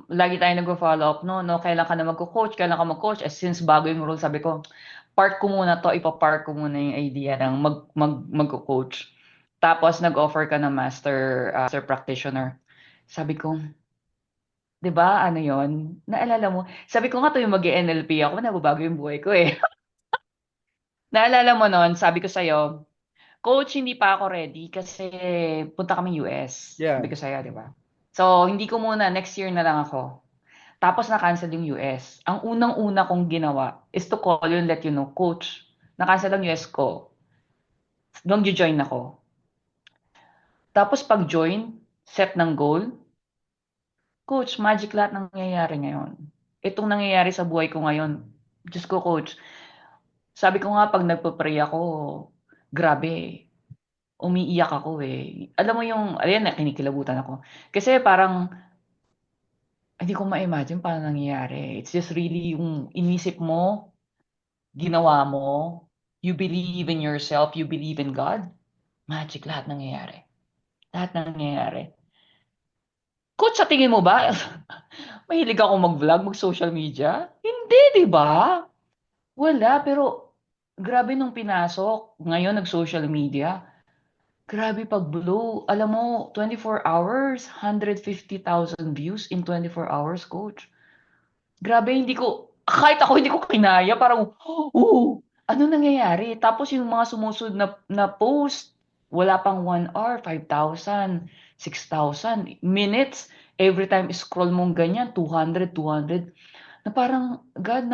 Speaker 1: lagi tayo nag-follow up, no, kailan ka na magko-coach, kailan ka mag-coach. Since bago yung rule, sabi ko, park ko muna to, ipa-park ko muna yung idea ng magko-coach. Tapos, nag-offer ka ng master practitioner. Sabi ko, di ba, ano yon? Naalala mo? Sabi ko nga to yung mag-NLP ako, nababago yung buhay ko eh. Naalala mo nun, sabi ko sa'yo, Coach, hindi pa ako ready kasi punta kami US. Sabi
Speaker 2: Yeah.
Speaker 1: ko sa'yo, di ba? So, hindi ko muna, next year na lang ako. Tapos na-cancel yung US. Ang unang-una kong ginawa is to call you and let you know, Coach, na-cancel ang US ko. Nung join ako. Tapos pag-join, set ng goal, Coach, magic lahat ng nangyayari ngayon. Itong nangyayari sa buhay ko ngayon, Diyos ko, Coach. Sabi ko nga, pag nagpa-pray ako, grabe, umiiyak ako eh. Alam mo yung, ayan, kinikilabutan ako. Kasi parang, hindi ko ma-imagine paano nangyayari. It's just really yung inisip mo, ginawa mo, you believe in yourself, you believe in God, magic lahat nangyayari. Lahat nangyayari. Coach, sa tingin mo ba, mahilig ako mag-vlog, mag-social media? Hindi, di ba? Wala, pero grabe nung pinasok. Ngayon, nag-social media. Grabe pag-blow. Alam mo, 24 hours, 150,000 views in 24 hours, coach. Grabe, kahit ako hindi ko kinaya, parang, ano nangyayari? Tapos yung mga sumusunod na post, wala pang 1 hour, 5,000, 6,000 minutes. Every time scroll mong ganyan, 200, 200. Na parang, God,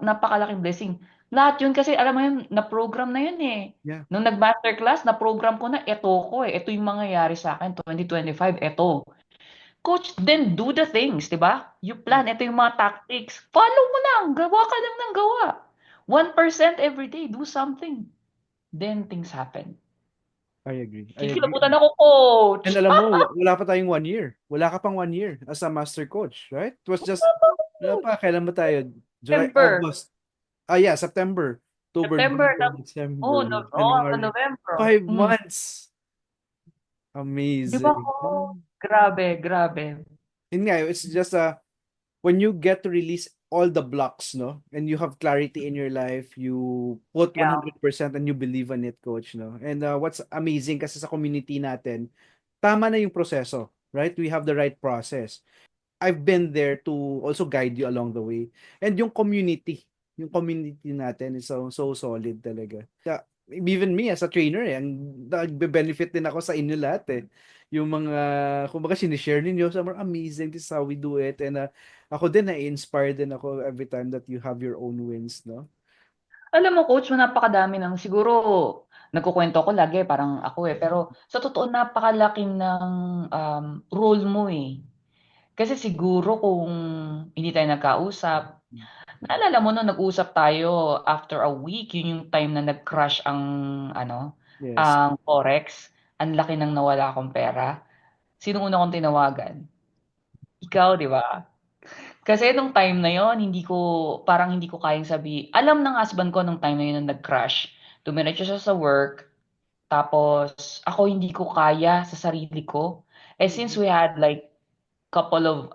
Speaker 1: napakalaking blessing. Lahat yun kasi, alam mo yun, na-program na yun eh.
Speaker 2: Yeah.
Speaker 1: Nung nag-masterclass, na-program ko na, eto ko eh. Ito yung mangyayari sa akin, 2025, eto. Coach, then do the things, di ba? You plan, ito yung mga tactics. Follow mo lang, gawa ka lang ng gawa. 1% every day, do something. Then things happen.
Speaker 2: I agree. I agree.
Speaker 1: Kikilabutan ako, coach.
Speaker 2: And alam mo, wala pa tayong 1 year. Wala ka pang 1 year as a master coach, right? It was just, wala pa, kailan ba tayo? July,
Speaker 1: September.
Speaker 2: August. Ah, yeah, September. October,
Speaker 1: September.
Speaker 2: November, December,
Speaker 1: No,
Speaker 2: January.
Speaker 1: November.
Speaker 2: 5 months.
Speaker 1: Di ba
Speaker 2: Amazing.
Speaker 1: ko? Grabe, grabe.
Speaker 2: Yun nga, it's just when you get to release all the blocks, no? And you have clarity in your life, you put
Speaker 1: Yeah.
Speaker 2: 100% and you believe in it, coach, no? And what's amazing kasi sa community natin, tama na yung proseso, right? We have the right process. I've been there to also guide you along the way. And yung community natin is so solid talaga. Even me as a trainer, ang nagbe-benefit din ako sa inyo lahat eh. Yung mga, kumbaga, sinishare ninyo, so amazing, this is how we do it. And ako din, na-inspire din ako every time that you have your own wins, no?
Speaker 1: Alam mo, coach, napakadami ng siguro nagkukwento ko lagi parang ako eh. Pero sa totoo, napakalaki ng role mo eh. Kasi siguro kung hindi tayo nagkausap, naalala mo no, nag-usap tayo after a week, yun yung time na nag-crash
Speaker 2: Yes.
Speaker 1: ang Forex. Ang laki nang nawala akong pera. Sino una kong tinawagan? Ikaw, di ba? Kasi nung time na yon parang hindi ko kayang alam ng husband ko nung time na yun na nag-crash. Dumiretso siya sa work, tapos ako hindi ko kaya sa sarili ko. Eh since we had like couple of,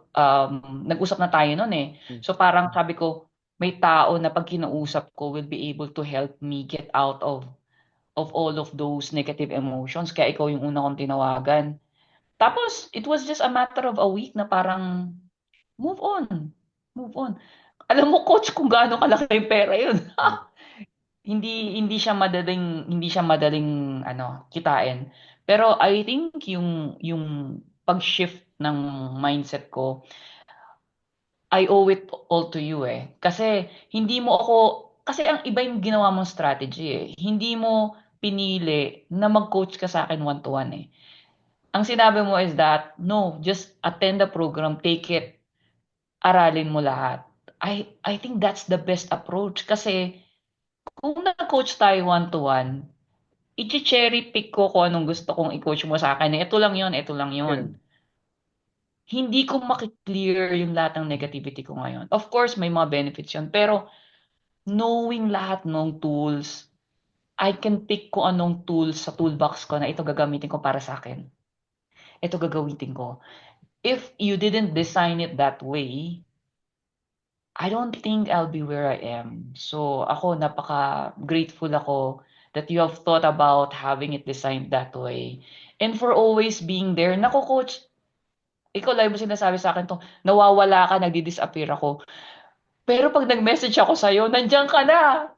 Speaker 1: nag-usap na tayo noon eh. So parang sabi ko, may tao na pag kinausap ko will be able to help me get out of all of those negative emotions. Kaya ikaw yung una kong tinawagan. Tapos, it was just a matter of a week na parang, move on. Move on. Alam mo, coach, kung gaano kalaki yung pera yun. Hindi siya madaling kitain. Pero I think yung pag-shift ng mindset ko, I owe it all to you eh. Kasi hindi mo ako kasi ang iba yung ginawa mong strategy eh. Hindi mo pinili na mag-coach ka sa akin one to one eh. Ang sinabi mo is that no, just attend the program, take it, aralin mo lahat. I think that's the best approach kasi kung nag-coach tayo one to one, i-cherry pick ko kung anong gusto kong i-coach mo sa akin. Ito lang 'yon, ito lang
Speaker 2: Yeah.
Speaker 1: 'yon. Hindi ko makiklear yung lahat ng negativity ko ngayon. Of course, may mga benefits yun. Pero knowing lahat ng tools, I can pick kung anong tools sa toolbox ko na ito gagamitin ko para sa akin. Ito gagamitin ko. If you didn't design it that way, I don't think I'll be where I am. So ako, napaka-grateful ako that you have thought about having it designed that way. And for always being there. Naku, coach, ikaw lagi mo sinasabi sa akin to, nawawala ka, nagdi-disappear ako. Pero pag nag-message ako sa'yo, nandiyan ka na.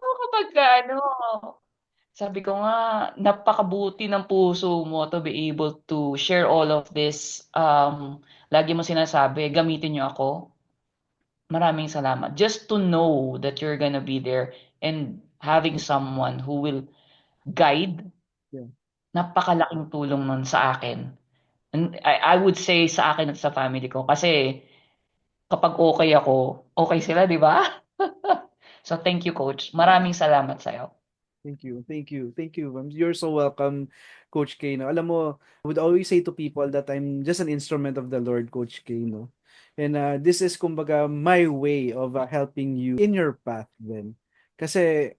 Speaker 1: Kapag sabi ko nga, napakabuti ng puso mo to be able to share all of this. Lagi mo sinasabi, gamitin niyo ako. Maraming salamat. Just to know that you're gonna be there and having someone who will guide,
Speaker 2: Yeah.
Speaker 1: napakalaking tulong nun sa akin. And I would say sa akin at sa family ko. Kasi kapag okay ako, okay sila, di ba? So thank you, coach. Maraming salamat sa'yo.
Speaker 2: Thank you. Thank you. Thank you. You're so welcome, Coach K. No? Alam mo, I would always say to people that I'm just an instrument of the Lord, Coach K. No? And this is, kumbaga, my way of helping you in your path then. Kasi,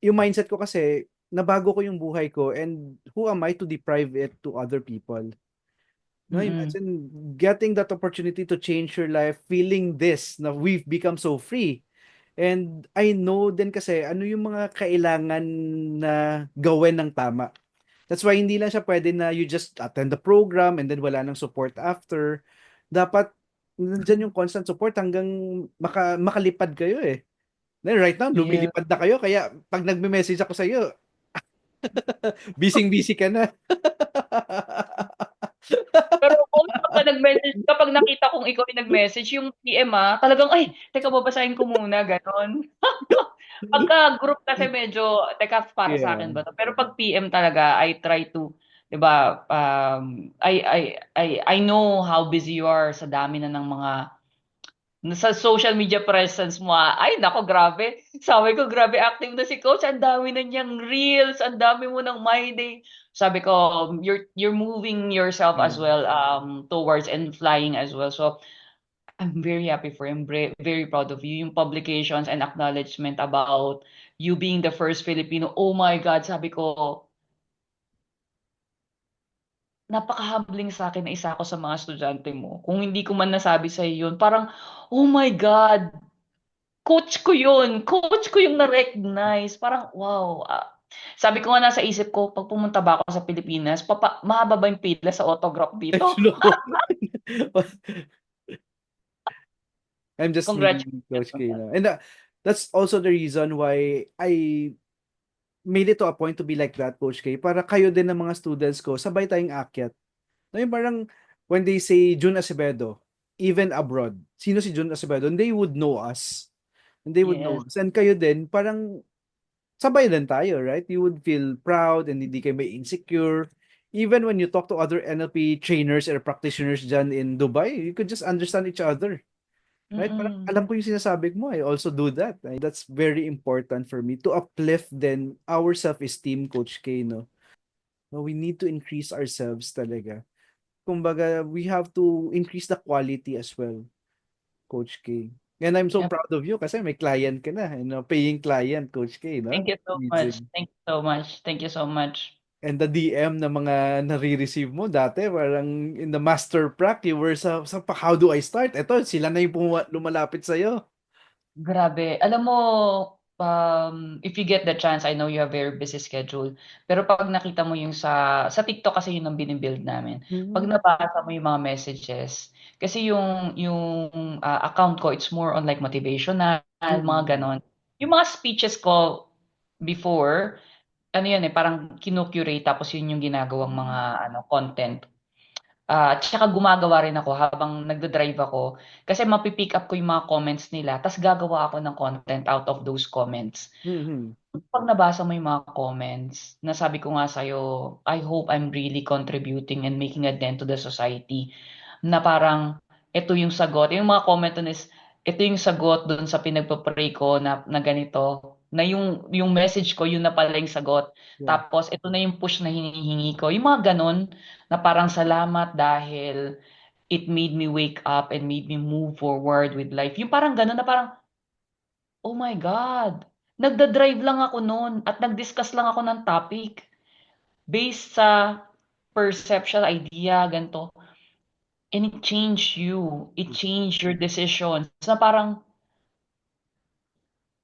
Speaker 2: yung mindset ko kasi, nabago ko yung buhay ko and who am I to deprive it to other people? No,
Speaker 1: Mm-mm.
Speaker 2: imagine getting that opportunity to change your life, feeling this, na we've become so free. And I know din kasi ano yung mga kailangan na gawin ng tama. That's why hindi lang siya pwede na you just attend the program and then wala nang support after. Dapat nandyan yung constant support hanggang makalipad kayo eh. Then right now,
Speaker 1: Yeah.
Speaker 2: lumilipad na kayo. Kaya pag nagme-message ako sa iyo, busy-busy ka na.
Speaker 1: Pero coach, kapag nakita kong ikaw yung nag-message, yung PM talagang, ay, teka, babasahin ko muna, ganon. Pagka group kasi medyo, teka, para sa
Speaker 2: Yeah.
Speaker 1: akin ba to? Pero pag PM talaga, I try to, 'di ba, I know how busy you are sa dami na ng mga sa social media presence mo, ay nako, grabe. Sabi ko, grabe active na si Coach. Ang dami na niyang reels, ang dami mo ng My Day. Sabi ko, you're moving yourself as
Speaker 2: Mm.
Speaker 1: well towards and flying as well. So I'm very happy for him, very proud of you. Yung publications and acknowledgement about you being the first Filipino. Oh my God, sabi ko, napaka-humbling sa akin na isa ako sa mga estudyante mo. Kung hindi ko man nasabi sa yun, parang, oh my God, coach ko yun. Coach ko yung na-recognize. Parang, wow. Sabi ko nga nasa isip ko, pag pumunta ba ako sa Pilipinas, mahaba ba yung pila sa autograph dito?
Speaker 2: No. I'm just kidding,
Speaker 1: Congratulations
Speaker 2: Coach
Speaker 1: on that.
Speaker 2: Kino. And that's also the reason why I made it to a point to be like that, Coach K. Para kayo din ng mga students ko, sabay tayong akyat. No, yung parang when they say June Acevedo, even abroad, sino si June Acevedo? And they would know us. And they would know
Speaker 1: Yes.
Speaker 2: us. And kayo din, parang sabay din tayo, right? You would feel proud and hindi kayo may insecure. Even when you talk to other NLP trainers or practitioners dyan in Dubai, you could just understand each other. Right? Parang
Speaker 1: Mm-mm.
Speaker 2: alam ko yung sinasabi mo. I also do that. That's very important for me to uplift then our self-esteem, Coach K, no? No, we need to increase ourselves talaga. Kumbaga, we have to increase the quality as well, Coach K. And I'm so
Speaker 1: Yep.
Speaker 2: proud of you kasi may client ka na, paying client, Coach K, no?
Speaker 1: Thank you so much.
Speaker 2: Amazing.
Speaker 1: Thank you so much. Thank you so much.
Speaker 2: And the DM na mga nare-receive mo dati, parang in the master prac, you were how do I start? Ito, sila na yung lumalapit sa'yo.
Speaker 1: Grabe. Alam mo, if you get the chance, I know you have very busy schedule. Pero pag nakita mo yung sa TikTok kasi yun ang binibuild namin. Pag
Speaker 2: Mhm.
Speaker 1: nabasa mo yung mga messages, kasi yung account ko, it's more on like motivational, mga
Speaker 2: Mm.
Speaker 1: ganon. Yung mga speeches ko before, ano yun parang kino-curate tapos yun yung ginagawang mga content. At saka gumagawa rin ako habang nagda-drive ako kasi mapi-pick up ko yung mga comments nila ta's gagawa ako ng content out of those comments.
Speaker 2: Mhm.
Speaker 1: Pag nabasa mo yung mga comments, nasabi ko nga sa'yo, I hope I'm really contributing and making a dent to the society. Na parang, ito yung sagot. Yung mga comment dun is, ito yung sagot dun sa pinagpa-pray ko na ganito. Na yung message ko, yun na pala yung sagot.
Speaker 2: Yeah.
Speaker 1: Tapos, ito na yung push na hinihingi ko. Yung mga ganon, na parang salamat dahil it made me wake up and made me move forward with life. Yung parang ganon na parang, oh my God. Nagda-drive lang ako noon at nag-discuss lang ako ng topic based sa perception, idea, ganito. And it changed you. It changed your decisions. Na parang,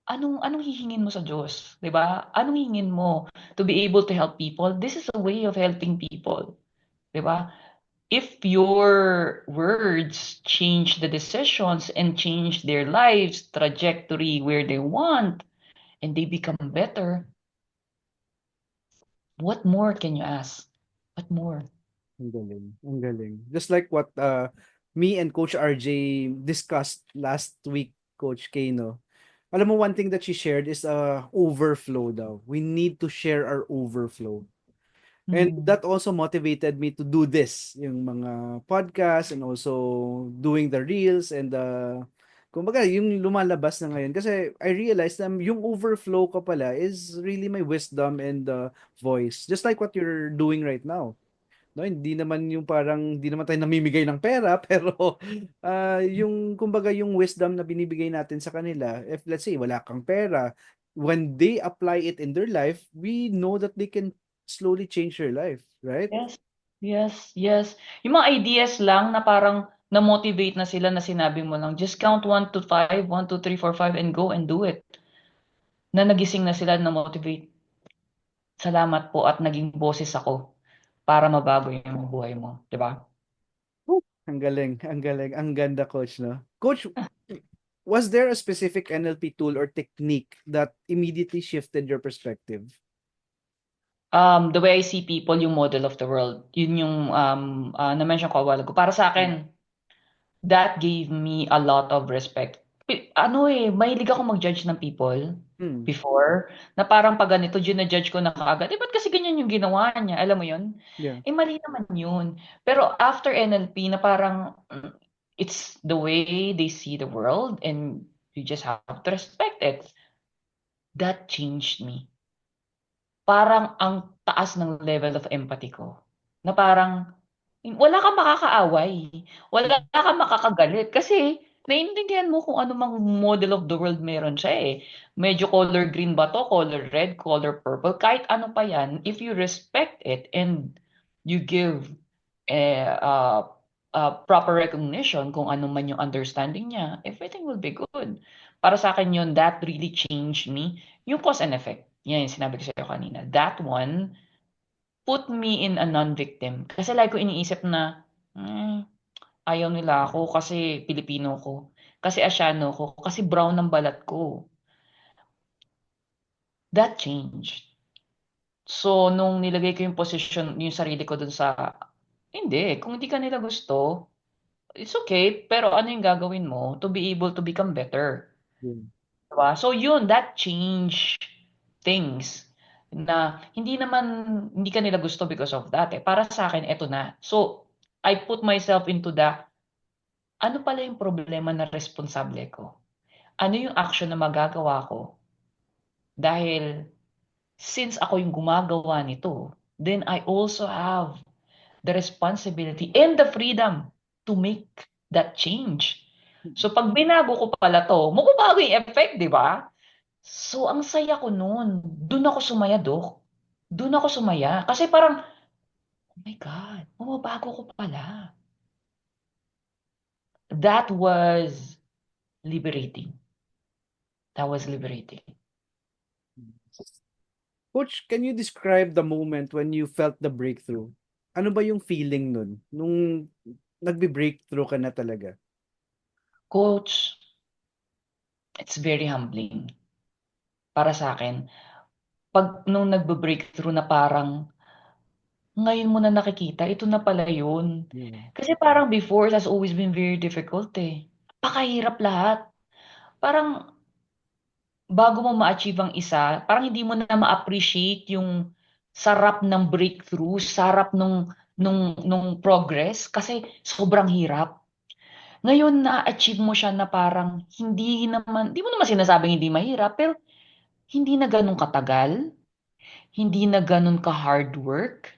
Speaker 1: anong hihingin mo sa Diyos? 'Di ba? Anong hihingin mo to be able to help people? This is a way of helping people. 'Di ba? If your words change the decisions and change their lives, trajectory where they want, and they become better, what more can you ask? What more?
Speaker 2: Ang galing. Ang galing. Just like what me and Coach RJ discussed last week, Coach Kano. Alam mo, one thing that she shared is overflow daw. We need to share our overflow. And
Speaker 1: Mm.
Speaker 2: that also motivated me to do this, yung mga podcast and also doing the reels and kumbaga, yung lumalabas na ngayon. Kasi I realized na yung overflow ko pala is really my wisdom and voice. Just like what you're doing right now. No, hindi naman yung parang hindi naman tayo namimigay ng pera pero yung kumbaga yung wisdom na binibigay natin sa kanila, if let's say wala kang pera, when they apply it in their life, we know that they can slowly change your life, right?
Speaker 1: Yes, yes, yes. Yung mga ideas lang na parang na-motivate na sila na sinabi mo lang, just count 1 to 5, 1, 2, 3, 4, 5 and go and do it. Na nagising na sila na-motivate. Salamat po at naging boses ako para mabago yung buhay mo. 'Di ba?
Speaker 2: Woo! Ang galing, ang ganda, coach, no? Coach, was there a specific NLP tool or technique that immediately shifted your perspective?
Speaker 1: The way I see people, yung model of the world. Yun yung na-mention ko a while ago. Para sa akin, that gave me a lot of respect. Mahilig ako mag-judge ng people
Speaker 2: Hmm.
Speaker 1: before, na parang pag ganito, gina-judge ko na kaagad, ba't kasi ganyan yung ginawa niya? Alam mo yun?
Speaker 2: Yeah.
Speaker 1: Mali naman yun. Pero after NLP, na parang, It's the way they see the world, and you just have to respect it. That changed me. Parang ang taas ng level of empathy ko. Na parang wala kang makakaaway, wala kang makakagalit kasi naiintindihan mo kung ano mang model of the world meron siya eh. Medyo color green ba to, color red, color purple, kahit ano pa yan, if you respect it and you give proper recognition kung ano man yung understanding niya, everything will be good. Para sa akin yun, that really changed me. Yung cause and effect, yan yung sinabi ko sa'yo kanina. That one put me in a non-victim. Kasi like ko iniisip na, ayaw nila ako kasi Pilipino ko. Kasi Asyano ko. Kasi brown ang balat ko. That changed. So, nung nilagay ko yung position, yung sarili ko dun sa, hindi, kung hindi ka nila gusto, it's okay, pero ano yung gagawin mo to be able to become better?
Speaker 2: Yeah.
Speaker 1: Diba? So, yun, that changed things na hindi ka nila gusto because of that. Eh. Para sa akin, eto na. So, I put myself into ano pala yung problema na responsable ko? Ano yung action na magagawa ko? Dahil, since ako yung gumagawa nito, then I also have the responsibility and the freedom to make that change. So, pag binago ko pala to, magbabago yung effect, di ba? So, ang saya ko noon. Doon ako sumaya, Dok. Doon ako sumaya. Kasi parang, oh my God, mababago ko pala. That was liberating. That was liberating.
Speaker 2: Coach, can you describe the moment when you felt the breakthrough? Ano ba yung feeling nun? Nung nagbe-breakthrough ka na talaga?
Speaker 1: Coach, it's very humbling para sa akin. Pag nung nagbe-breakthrough na parang, ngayon mo na nakikita, ito na pala yun.
Speaker 2: Yeah.
Speaker 1: Kasi parang before, it has always been very difficult eh. Napakahirap lahat. Parang bago mo ma-achieve ang isa, parang hindi mo na ma-appreciate yung sarap ng breakthrough, sarap nung progress kasi sobrang hirap. Ngayon na-achieve mo siya na parang hindi mo naman sinasabing hindi mahirap, pero hindi na ganun katagal, hindi na ganun ka-hard work.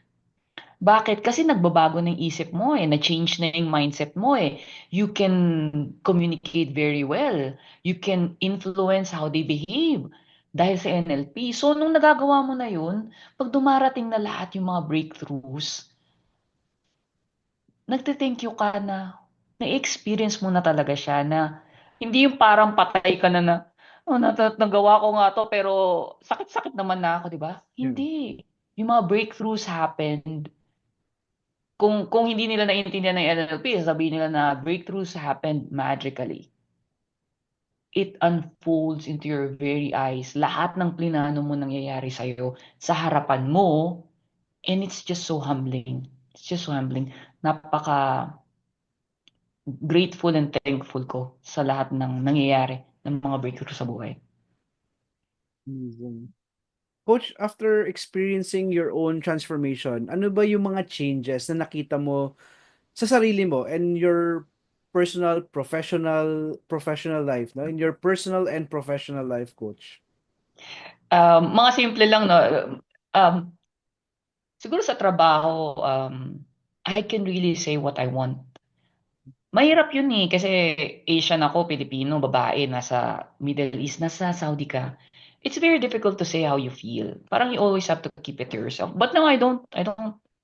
Speaker 1: Bakit? Kasi nagbabago na yung isip mo eh, na-change na yung mindset mo eh. You can communicate very well. You can influence how they behave dahil sa NLP. So, nung nagagawa mo na yun, pag dumarating na lahat yung mga breakthroughs, nagte-thank you ka na na-experience mo na talaga siya na hindi yung parang patay ka na oh, nagawa ko nga to pero sakit-sakit naman na ako, di ba?
Speaker 2: Yeah.
Speaker 1: Hindi. Yung mga breakthroughs happened. Kung hindi nila naiintindihan ng NLP, sasabihin nila na breakthroughs happened magically. It unfolds into your very eyes. Lahat ng plinano mo nangyayari sa'yo sa harapan mo, and it's just so humbling. It's just so humbling. Napaka grateful and thankful ko sa lahat ng nangyayari ng mga breakthrough sa buhay.
Speaker 2: Amazing. Coach, after experiencing your own transformation, ano ba yung mga changes na nakita mo sa sarili mo and your professional life, no? In your personal and professional life, coach?
Speaker 1: Mga simple lang, no? Um, Siguro sa trabaho, I can really say what I want. Mahirap yun eh, kasi Asian ako, Pilipino, babae, nasa Middle East, nasa Saudi ka. It's very difficult to say how you feel. Parang you always have to keep it to yourself. But no, I don't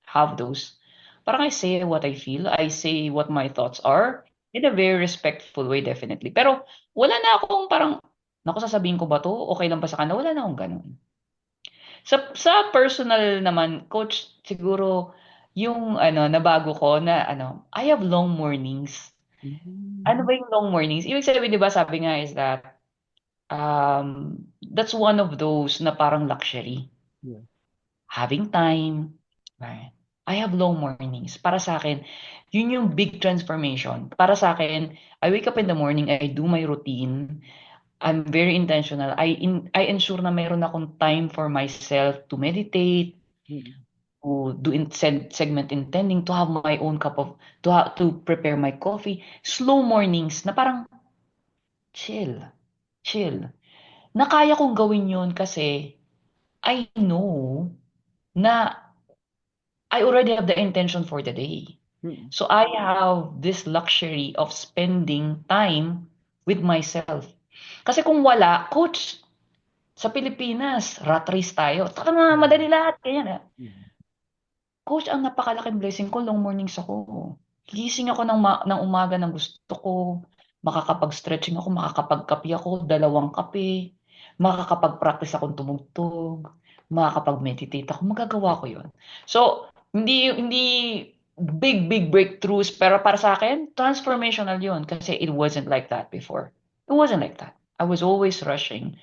Speaker 1: have those. Parang I say what I feel. I say what my thoughts are in a very respectful way, definitely. Pero wala na akong parang, naku, sasabihin ko ba to? Okay lang ba sa kanila? Wala na akong ganun. Sa personal naman, coach, siguro yung nabago ko na I have long mornings. Ano ba yung long mornings? Ibig sabihin, 'di ba, sabi nga is that that's one of those na parang luxury.
Speaker 2: Yeah.
Speaker 1: Having time. Right? I have long mornings. Para sa akin, yun yung big transformation. Para sa akin, I wake up in the morning, I do my routine. I'm very intentional. I ensure na mayroon akong time for myself to meditate,
Speaker 2: Mm.
Speaker 1: to do segment intending, to have my own cup of, to prepare my coffee. Slow mornings na parang chill, chill. Na kaya kong gawin yun kasi I know na I already have the intention for the day.
Speaker 2: Mm.
Speaker 1: So I have this luxury of spending time with myself. Kasi kung wala, coach, sa Pilipinas, rat race tayo. Saka na madali lahat. Kaya na.
Speaker 2: Mm.
Speaker 1: Coach, ang napakalaking blessing ko, long mornings ako. Gising ako ng umaga ng gusto ko. Makakapag-stretching ako, makakapagkape ako, 2 kape. Makakapag-practice akong tumugtog. Makakapag-meditate ako. Magagawa ko yun. So, hindi big breakthroughs, pero para sa akin, transformational yun. Kasi it wasn't like that before. It wasn't like that. I was always rushing.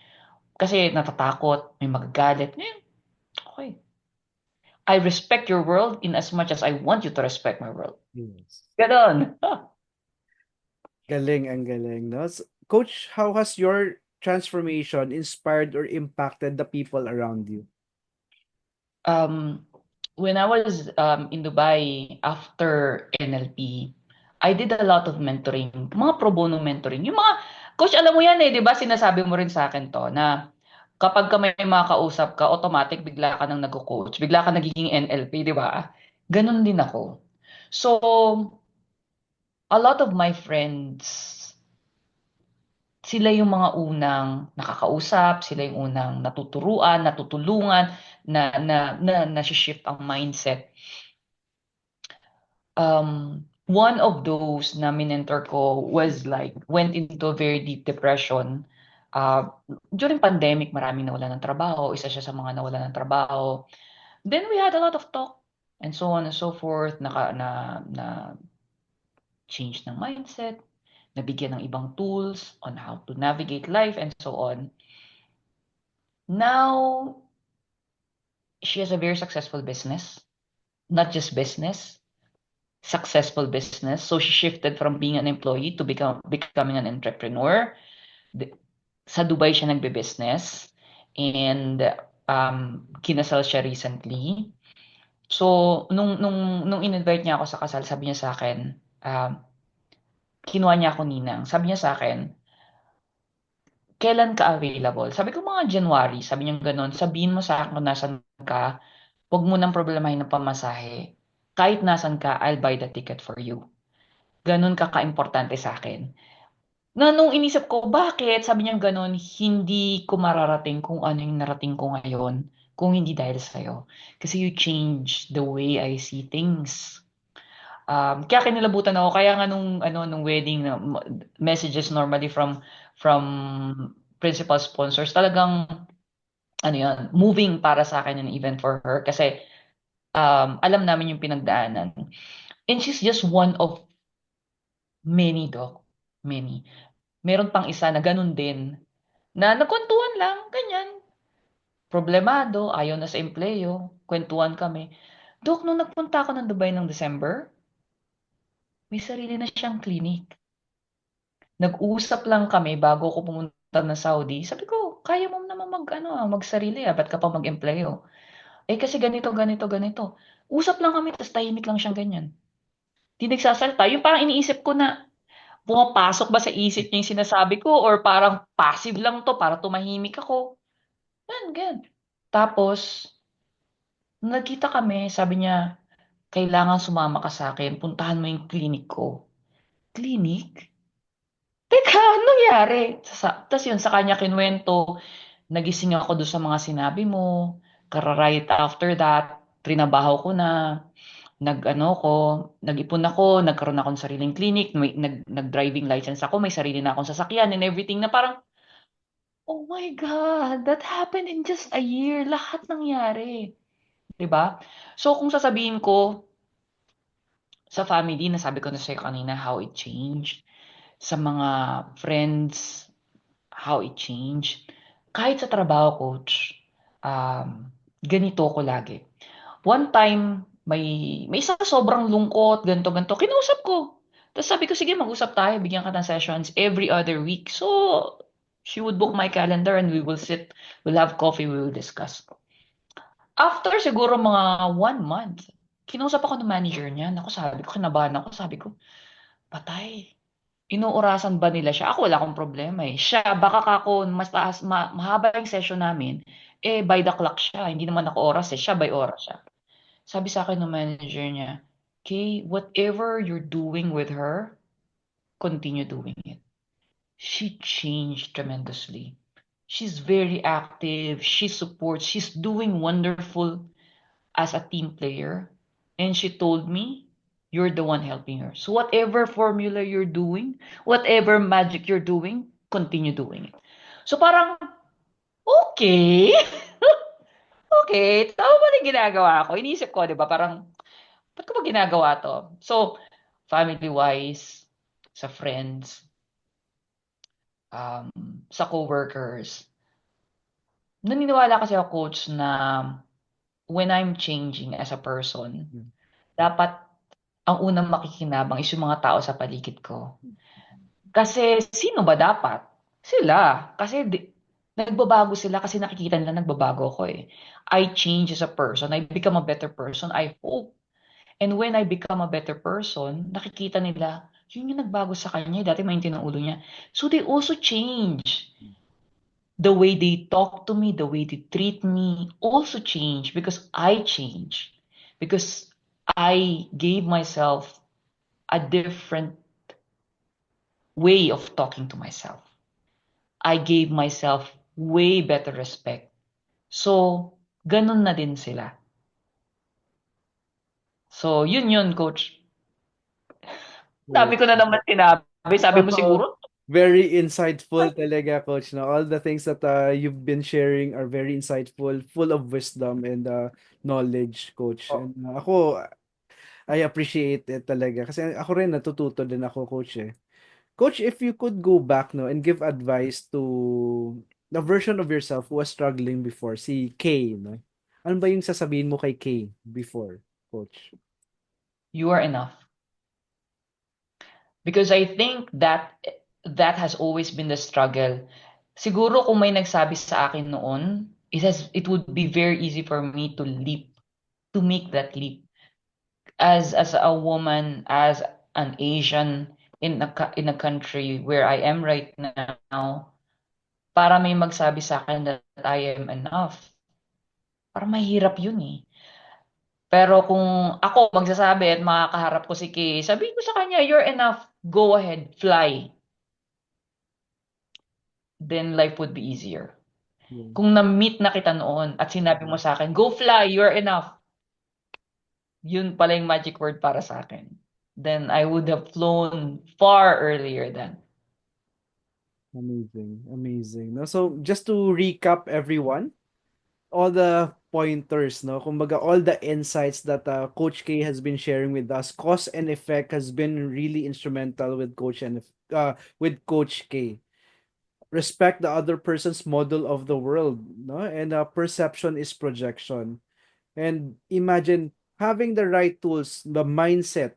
Speaker 1: Kasi natatakot, may magagalit. Okay. I respect your world in as much as I want you to respect my world.
Speaker 2: Yes.
Speaker 1: Ganon.
Speaker 2: Galing, ang galing, no? Coach, how has your transformation inspired or impacted the people around you?
Speaker 1: Um, when I was in Dubai after NLP, I did a lot of mentoring, mga pro bono mentoring. Yung mga, coach, alam mo yan eh, di ba? Sinasabi mo rin sa akin to, na kapag ka may makausap ka, automatic bigla ka nang nag-coach, bigla ka nagiging NLP, di ba? Ganon din ako. So, a lot of my friends, sila yung mga unang nakakausap, sila yung unang natuturuan, natutulungan, na shift ang mindset. One of those na minentor ko was like, went into a very deep depression. During pandemic, maraming nawala ng trabaho. Isa siya sa mga nawala ng trabaho. Then we had a lot of talk and so on and so forth. Na change ng mindset, nabigyan ng ibang tools on how to navigate life and so on. Now, she has a very successful business, not just business, successful business. So she shifted from being an employee to becoming an entrepreneur. Sa Dubai siya nagbe-business and kinasal siya recently. So, nung in-invite niya ako sa kasal, sabi niya sa akin, kinuha niya ako ninang. Sabi niya sa akin, kailan ka available? Sabi ko mga January. Sabi niya gano'n, sabihin mo sa akin kung nasan ka, huwag mo nang problemahin ng pamasahe. Kahit nasan ka, I'll buy the ticket for you. Ganun ka ka-importante sa akin. Na nung inisip ko, bakit? Sabi niya gano'n, hindi ko mararating kung ano yung narating ko ngayon kung hindi dahil sa'yo. Kasi you change the way I see things. Kaya kinilabutan ako. Kaya nga nung wedding, messages normally from principal sponsors, talagang ano yun, moving para sa akin and even for her. Kasi alam namin yung pinagdaanan. And she's just one of many, Doc. Many. Meron pang isa na ganun din, na nagkwentuhan lang, ganyan. Problemado, ayaw na sa empleyo, kwentuhan kami. Dok, nung nagpunta ako ng Dubai ng December, may sarili na siyang clinic. Nag-usap lang kami bago ako pumunta ng Saudi. Sabi ko, kaya mo naman magsarili ba't ka pa mag-empleyo? Eh kasi ganito, ganito, ganito. Usap lang kami, tapos tahimik lang siyang ganyan. Di nagsasalita. Yung parang iniisip ko na, pumapasok ba sa isip niya yung sinasabi ko or parang passive lang to para tumahimik ako. Yan, ganyan. Tapos, nung nagkita kami, sabi niya, kailangan sumama ka sa akin, puntahan mo yung clinic ko. Clinic? Teka, anong nangyari? Tapos yun, sa kanya kinwento, nagising ako doon sa mga sinabi mo, right after that, trinabaho ko na, nag-ipon ako, nagkaroon ako ng sariling clinic, nag-driving license ako, may sarili na akong sasakyan and everything na parang, oh my God, that happened in just a year. Lahat nangyari. 'Di ba? So kung sasabihin ko sa family, nasabi ko na sa'yo kanina how it changed. Sa mga friends, how it changed. Kahit sa trabaho, coach, ganito ko lagi. One time, may isa sobrang lungkot, ganito, ganito. Kinausap ko. Tapos sabi ko, sige, mag-usap tayo. Bigyan ka ng sessions every other week. So, she would book my calendar and we will sit, we'll have coffee, we will discuss. After siguro mga 1 month, kinausap ako ng manager niya. Naku, sabi ko, kinabahan ako. Sabi ko, patay. Inuurasan ba nila siya? Ako wala akong problema eh. Siya, baka kako mas taas, mahaba yung session namin, eh by the clock siya. Hindi naman ako oras eh. Siya by oras siya. Sabi sa akin ng manager niya, Kay, whatever you're doing with her, continue doing it. She changed tremendously. She's very active. She supports. She's doing wonderful as a team player. And she told me, you're the one helping her. So whatever formula you're doing, whatever magic you're doing, continue doing it. So parang, okay. Okay, tama ba na ginagawa ko? Iniisip ko, di ba? Parang, ba't ko ba ginagawa to? So, family-wise, sa friends, um, sa coworkers, naniniwala kasi ako, coach, na when I'm changing as a person, dapat ang unang makikinabang is yung mga tao sa paligid ko. Kasi sino ba dapat? Sila. Kasi nagbabago sila kasi nakikita nila nagbabago ako eh. I change as a person. I become a better person. I hope. And when I become a better person, nakikita nila, yun yung nagbago sa kanya. Dati maintin ang ulo niya. So they also change. The way they talk to me, the way they treat me also change because I change. Because I gave myself a different way of talking to myself. I gave myself way better respect. So, ganun na din sila. So, yun, coach.
Speaker 2: Yes.
Speaker 1: Dami ko na naman sinabi. Sabi mo siguro,
Speaker 2: Very insightful talaga, Coach. No? All the things that you've been sharing are very insightful, full of wisdom and knowledge, Coach.
Speaker 1: oh,
Speaker 2: And ako, I appreciate it talaga. Kasi ako rin natututo din ako, Coach eh. Coach, if you could go back no and give advice to the version of yourself who was struggling before, si Kay, no? Ano ba yung sasabihin mo kay Kay before, Coach?
Speaker 1: you are enough. Because I think that has always been the struggle. Siguro kung may nagsabi sa akin noon, it would be very easy for me to make that leap. As a woman, as an Asian in a country where I am right now, para may magsabi sa akin that I am enough. Para mahirap yun eh. Pero kung ako magsasabi at makakaharap ko si Kay, sabihin ko sa kanya, you're enough. Go ahead, fly. Then life would be easier.
Speaker 2: Yeah.
Speaker 1: Kung na-meet na kita noon at sinabi mo sa akin, go fly, you're enough. Yun pala yung magic word para sa akin. Then I would have flown far earlier then.
Speaker 2: Amazing, amazing. No? So, just to recap everyone, all the pointers, no? Kumbaga, all the insights that Coach K has been sharing with us, cause and effect has been really instrumental with with Coach K. Respect the other person's model of the world, no? And perception is projection. And imagine having the right tools, the mindset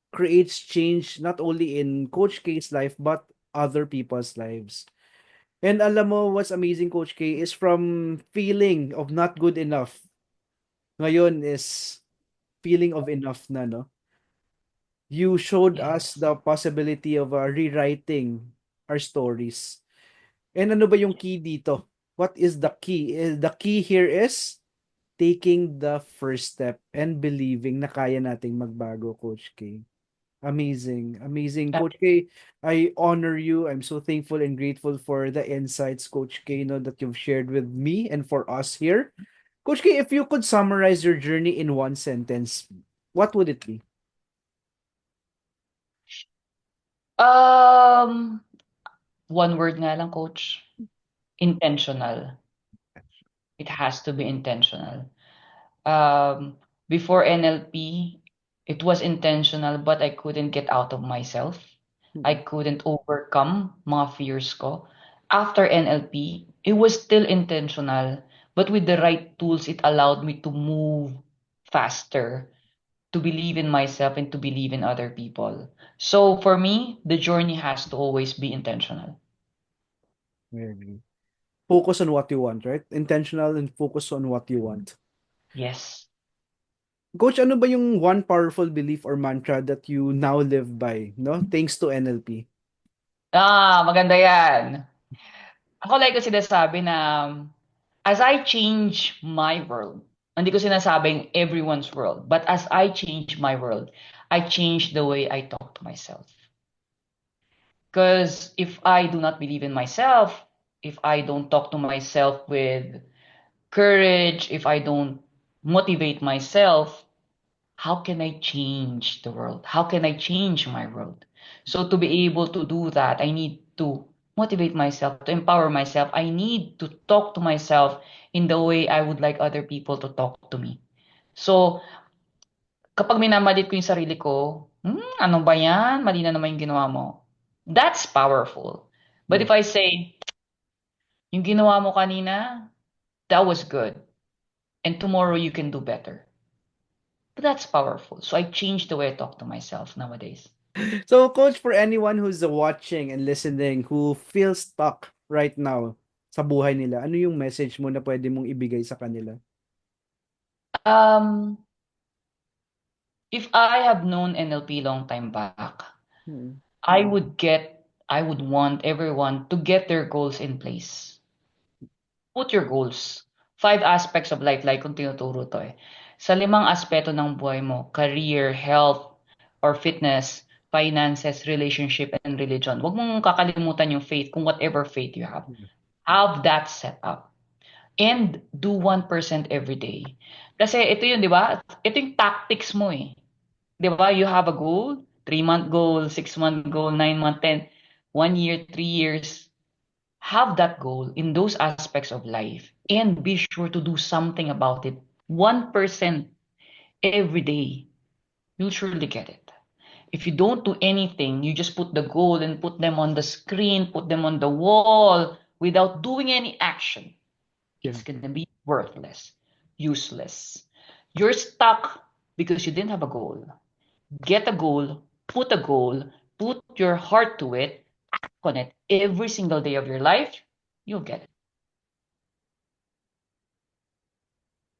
Speaker 2: creates change not only in Coach K's life but other people's lives. And alam mo what's amazing, Coach K, is from feeling of not good enough. Ngayon is feeling of enough na, no? You showed us
Speaker 1: Yes.
Speaker 2: the possibility of rewriting our stories. And ano ba yung key dito? What is the key? The key here is taking the first step and believing na kaya nating magbago, Coach K. Amazing, amazing.
Speaker 1: Uh,
Speaker 2: Coach K, I honor you. I'm so thankful and grateful for the insights, Coach K, no, that you've shared with me and for us here. Coach K, if you could summarize your journey in one sentence, what would it be?
Speaker 1: Um, one word nga lang, coach. Intentional. It has to be intentional. Um, Before NLP, it was intentional, but I couldn't get out of myself. I
Speaker 2: Hmm.
Speaker 1: couldn't overcome mga fears ko. After NLP, it was still intentional, but with the right tools, it allowed me to move faster, to believe in myself and to believe in other people. So for me, the journey has to always be intentional.
Speaker 2: Very. Focus on what you want, right? Intentional and focus on what you want.
Speaker 1: Yes.
Speaker 2: Coach, ano ba yung one powerful belief or mantra that you now live by, no? Thanks to NLP.
Speaker 1: Maganda yan. Ako like ko sinasabi na as I change my world, hindi ko sinasabing everyone's world, but as I change my world, I change the way I talk to myself. Because if I do not believe in myself, if I don't talk to myself with courage, if I don't motivate myself, how can I change the world? How can I change my world? So to be able to do that, I need to motivate myself, to empower myself. I need to talk to myself in the way I would like other people to talk to me. So kapag minamalit ko yung sarili ko, ano ba yan? Mali na naman yung ginawa mo. That's powerful. But
Speaker 2: Yeah.
Speaker 1: if I say, yung ginawa mo kanina, that was good. And tomorrow you can do better. But that's powerful. So I change the way I talk to myself nowadays.
Speaker 2: So, Coach, for anyone who's watching and listening who feels stuck right now sa buhay nila, ano yung message mo na pwede mong ibigay sa kanila?
Speaker 1: Um, if I have known NLP long time back,
Speaker 2: Hmm.
Speaker 1: I would want everyone to get their goals in place. Put your goals. 5 aspects of life, like kung tinuturo to eh. Sa 5 aspeto ng buhay mo, career, health, or fitness, finances, relationship, and religion. Huwag mong kakalimutan yung faith, kung whatever faith you have. Have that set up. And do 1% every day. Kasi ito yun, di ba? Ito yung tactics mo eh. Di ba? You have a goal, 3-month goal, 6-month goal, 9-month, 10, 1 year, 3 years. Have that goal in those aspects of life and be sure to do something about it. 1% every day. You'll surely get it. If you don't do anything, you just put the goal and put them on the screen, put them on the wall without doing any action,
Speaker 2: Yeah.
Speaker 1: it's going to be worthless, useless. You're stuck because you didn't have a goal. Get a goal, put your heart to it, act on it every single day of your life. You'll get it.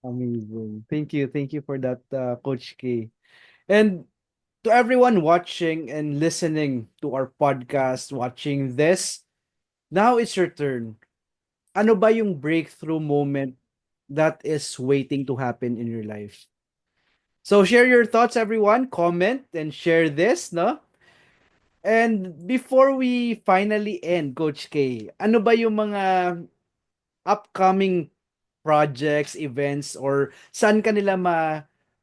Speaker 2: Amazing. Thank you. Thank you for that, Coach K. And to everyone watching and listening to our podcast, watching this, now it's your turn. Ano ba yung breakthrough moment that is waiting to happen in your life? So share your thoughts, everyone. Comment and share this, no? And before we finally end, Coach K, ano ba yung mga upcoming projects, events, or saan kanila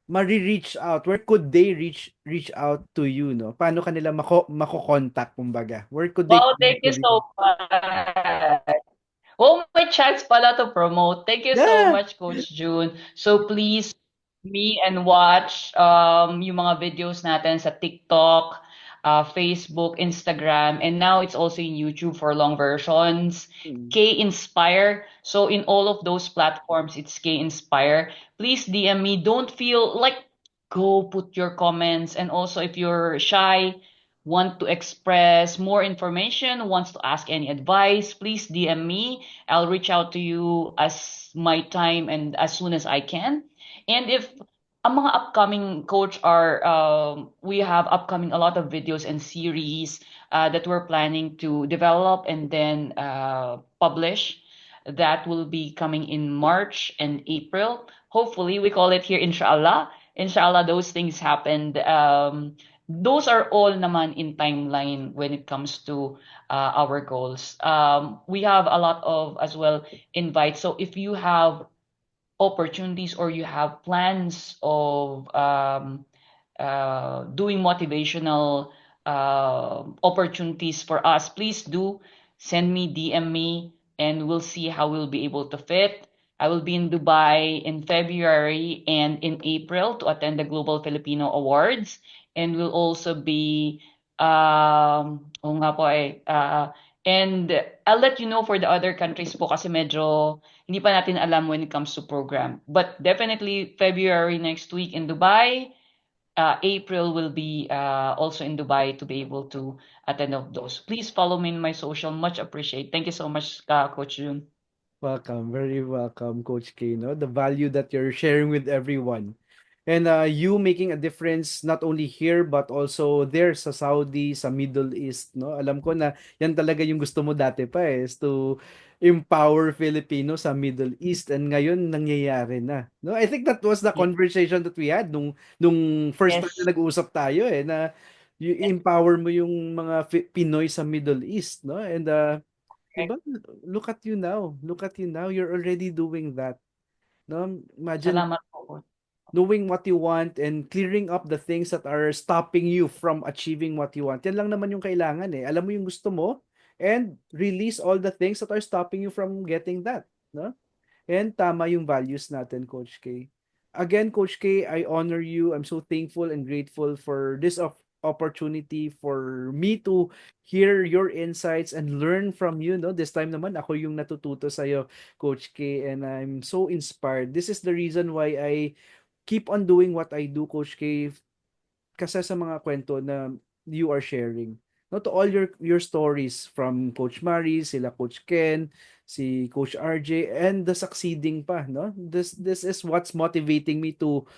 Speaker 2: ma-reach out? Where could they reach out to you, no? Paano kanila mako-contact, kumbaga? Where could they
Speaker 1: Wow, thank you
Speaker 2: reach out?
Speaker 1: so much. Oh, may chance pala to promote. Thank you so
Speaker 2: Yeah.
Speaker 1: much, Coach June. So please me and watch yung mga videos natin sa TikTok, Facebook, Instagram, and now it's also in YouTube for long versions.
Speaker 2: Mm.
Speaker 1: K Inspire. So in all of those platforms, it's K Inspire. Please DM me. Don't feel like go put your comments. And also if you're shy, want to express more information, wants to ask any advice, please DM me. I'll reach out to you as my time and as soon as I can. And if ang mga upcoming coach are, we have upcoming a lot of videos and series that we're planning to develop and then publish. That will be coming in March and April. Hopefully, we call it here, inshallah. Inshallah, those things happened. Those are all naman in timeline when it comes to our goals. We have a lot of as well invites. So if you have opportunities or you have plans of doing motivational opportunities for us, please do send me, DM me, and we'll see how we'll be able to fit. I will be in Dubai in February and in April to attend the Global Filipino Awards. And we'll also be, oo nga po and I'll let you know for the other countries po kasi medyo hindi pa natin alam when it comes to program. But definitely February next week in Dubai. April will be also in Dubai to be able to attend of those. Please follow me in my social. Much appreciate. Thank you so much, Coach Jun.
Speaker 2: Welcome, very welcome, Coach K. No, the value that you're sharing with everyone, and you making a difference not only here but also there sa Saudi, sa Middle East. No, alam ko na yan talaga yung gusto mo dati pa is to empower Filipinos sa Middle East, and ngayon nangyayari na. No, I think that was the
Speaker 1: Yes.
Speaker 2: conversation that we had nung first time
Speaker 1: Yes.
Speaker 2: na nag-usap tayo na you empower mo yung mga Pinoy sa Middle East, no, and
Speaker 1: Correct.
Speaker 2: diba? Look at you now. Look at you now. You're already doing that. No? Imagine
Speaker 1: Salamat po, Coach.
Speaker 2: knowing what you want and clearing up the things that are stopping you from achieving what you want. Yan lang naman yung kailangan eh. Alam mo yung gusto mo and release all the things that are stopping you from getting that. No? And tama yung values natin, Coach K. Again, Coach K, I honor you. I'm so thankful and grateful for this opportunity for me to hear your insights and learn from you. No, this time naman ako yung natututo sa iyo, Coach K, and I'm so inspired. This is the reason why I keep on doing what I do, Coach K, kasi sa mga kwento na you are sharing. No, to all your stories from Coach Mari, sila Coach Ken, si Coach RJ, and the succeeding pa, no? This is what's motivating me to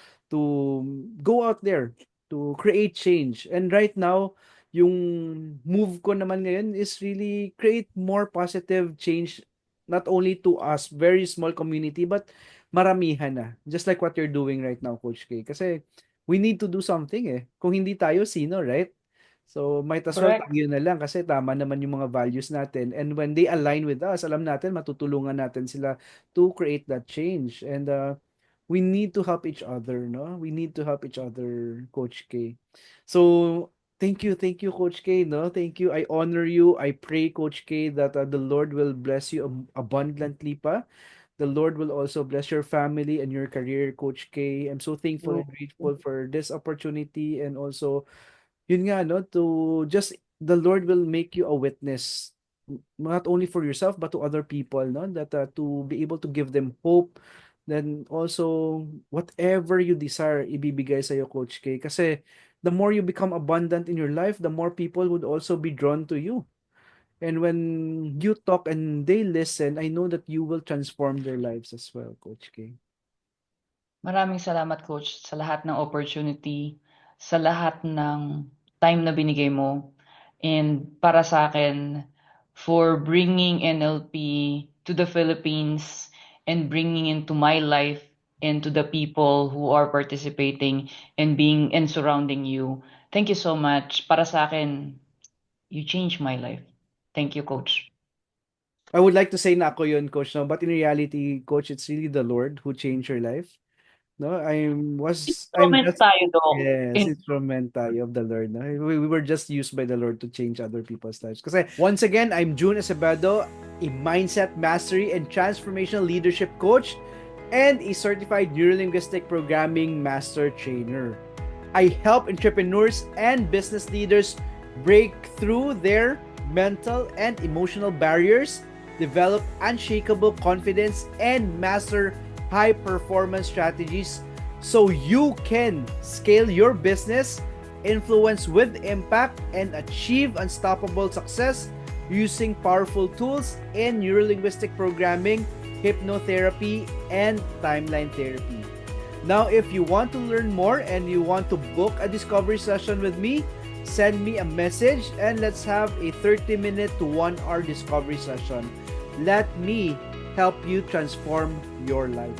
Speaker 2: go out there to create change. And right now, yung move ko naman ngayon is really create more positive change not only to us, very small community, but maramihan na. Just like what you're doing right now, Coach K. Kasi we need to do something eh. Kung hindi tayo, sino, right? So, might as well
Speaker 1: Correct.
Speaker 2: tayo na lang kasi tama naman yung mga values natin. And when they align with us, alam natin, matutulungan natin sila to create that change. And we need to help each other, no? We need to help each other, Coach K. So, thank you, Coach K, no? Thank you. I honor you. I pray, Coach K, that the Lord will bless you abundantly pa. The Lord will also bless your family and your career, Coach K. I'm so thankful and
Speaker 1: You.
Speaker 2: grateful for this opportunity, and also, yun nga, no, to just, the Lord will make you a witness, not only for yourself, but to other people, no, that to be able to give them hope, then also, whatever you desire, ibibigay sa'yo, Coach K. Kasi, the more you become abundant in your life, the more people would also be drawn to you. And when you talk and they listen, I know that you will transform their lives as well, Coach K.
Speaker 1: Maraming salamat, Coach, sa lahat ng opportunity, sa lahat ng time na binigay mo, and para sa akin, for bringing NLP to the Philippines and bringing into my life and to the people who are participating and being and surrounding you. Thank you so much. Para sa akin, you changed my life. Thank you, Coach.
Speaker 2: I would like to say na ako yun, Coach, no? But in reality, Coach, it's really the Lord who changed your life. No, I'm
Speaker 1: Instrument
Speaker 2: just,
Speaker 1: tayo, Dok.
Speaker 2: yes, instrument tayo of the Lord. No? We were just used by the Lord to change other people's lives. Kasi once again, I'm June Acevedo, a mindset mastery and transformational leadership coach and a certified neurolinguistic programming master trainer. I help entrepreneurs and business leaders break through their mental and emotional barriers, develop unshakable confidence, and master high performance strategies so you can scale your business, influence with impact, and achieve unstoppable success using powerful tools in neurolinguistic programming, hypnotherapy, and timeline therapy. Now, if you want to learn more and you want to book a discovery session with me, send me a message and let's have a 30-minute to 1 hour discovery session. Let me help you transform your life.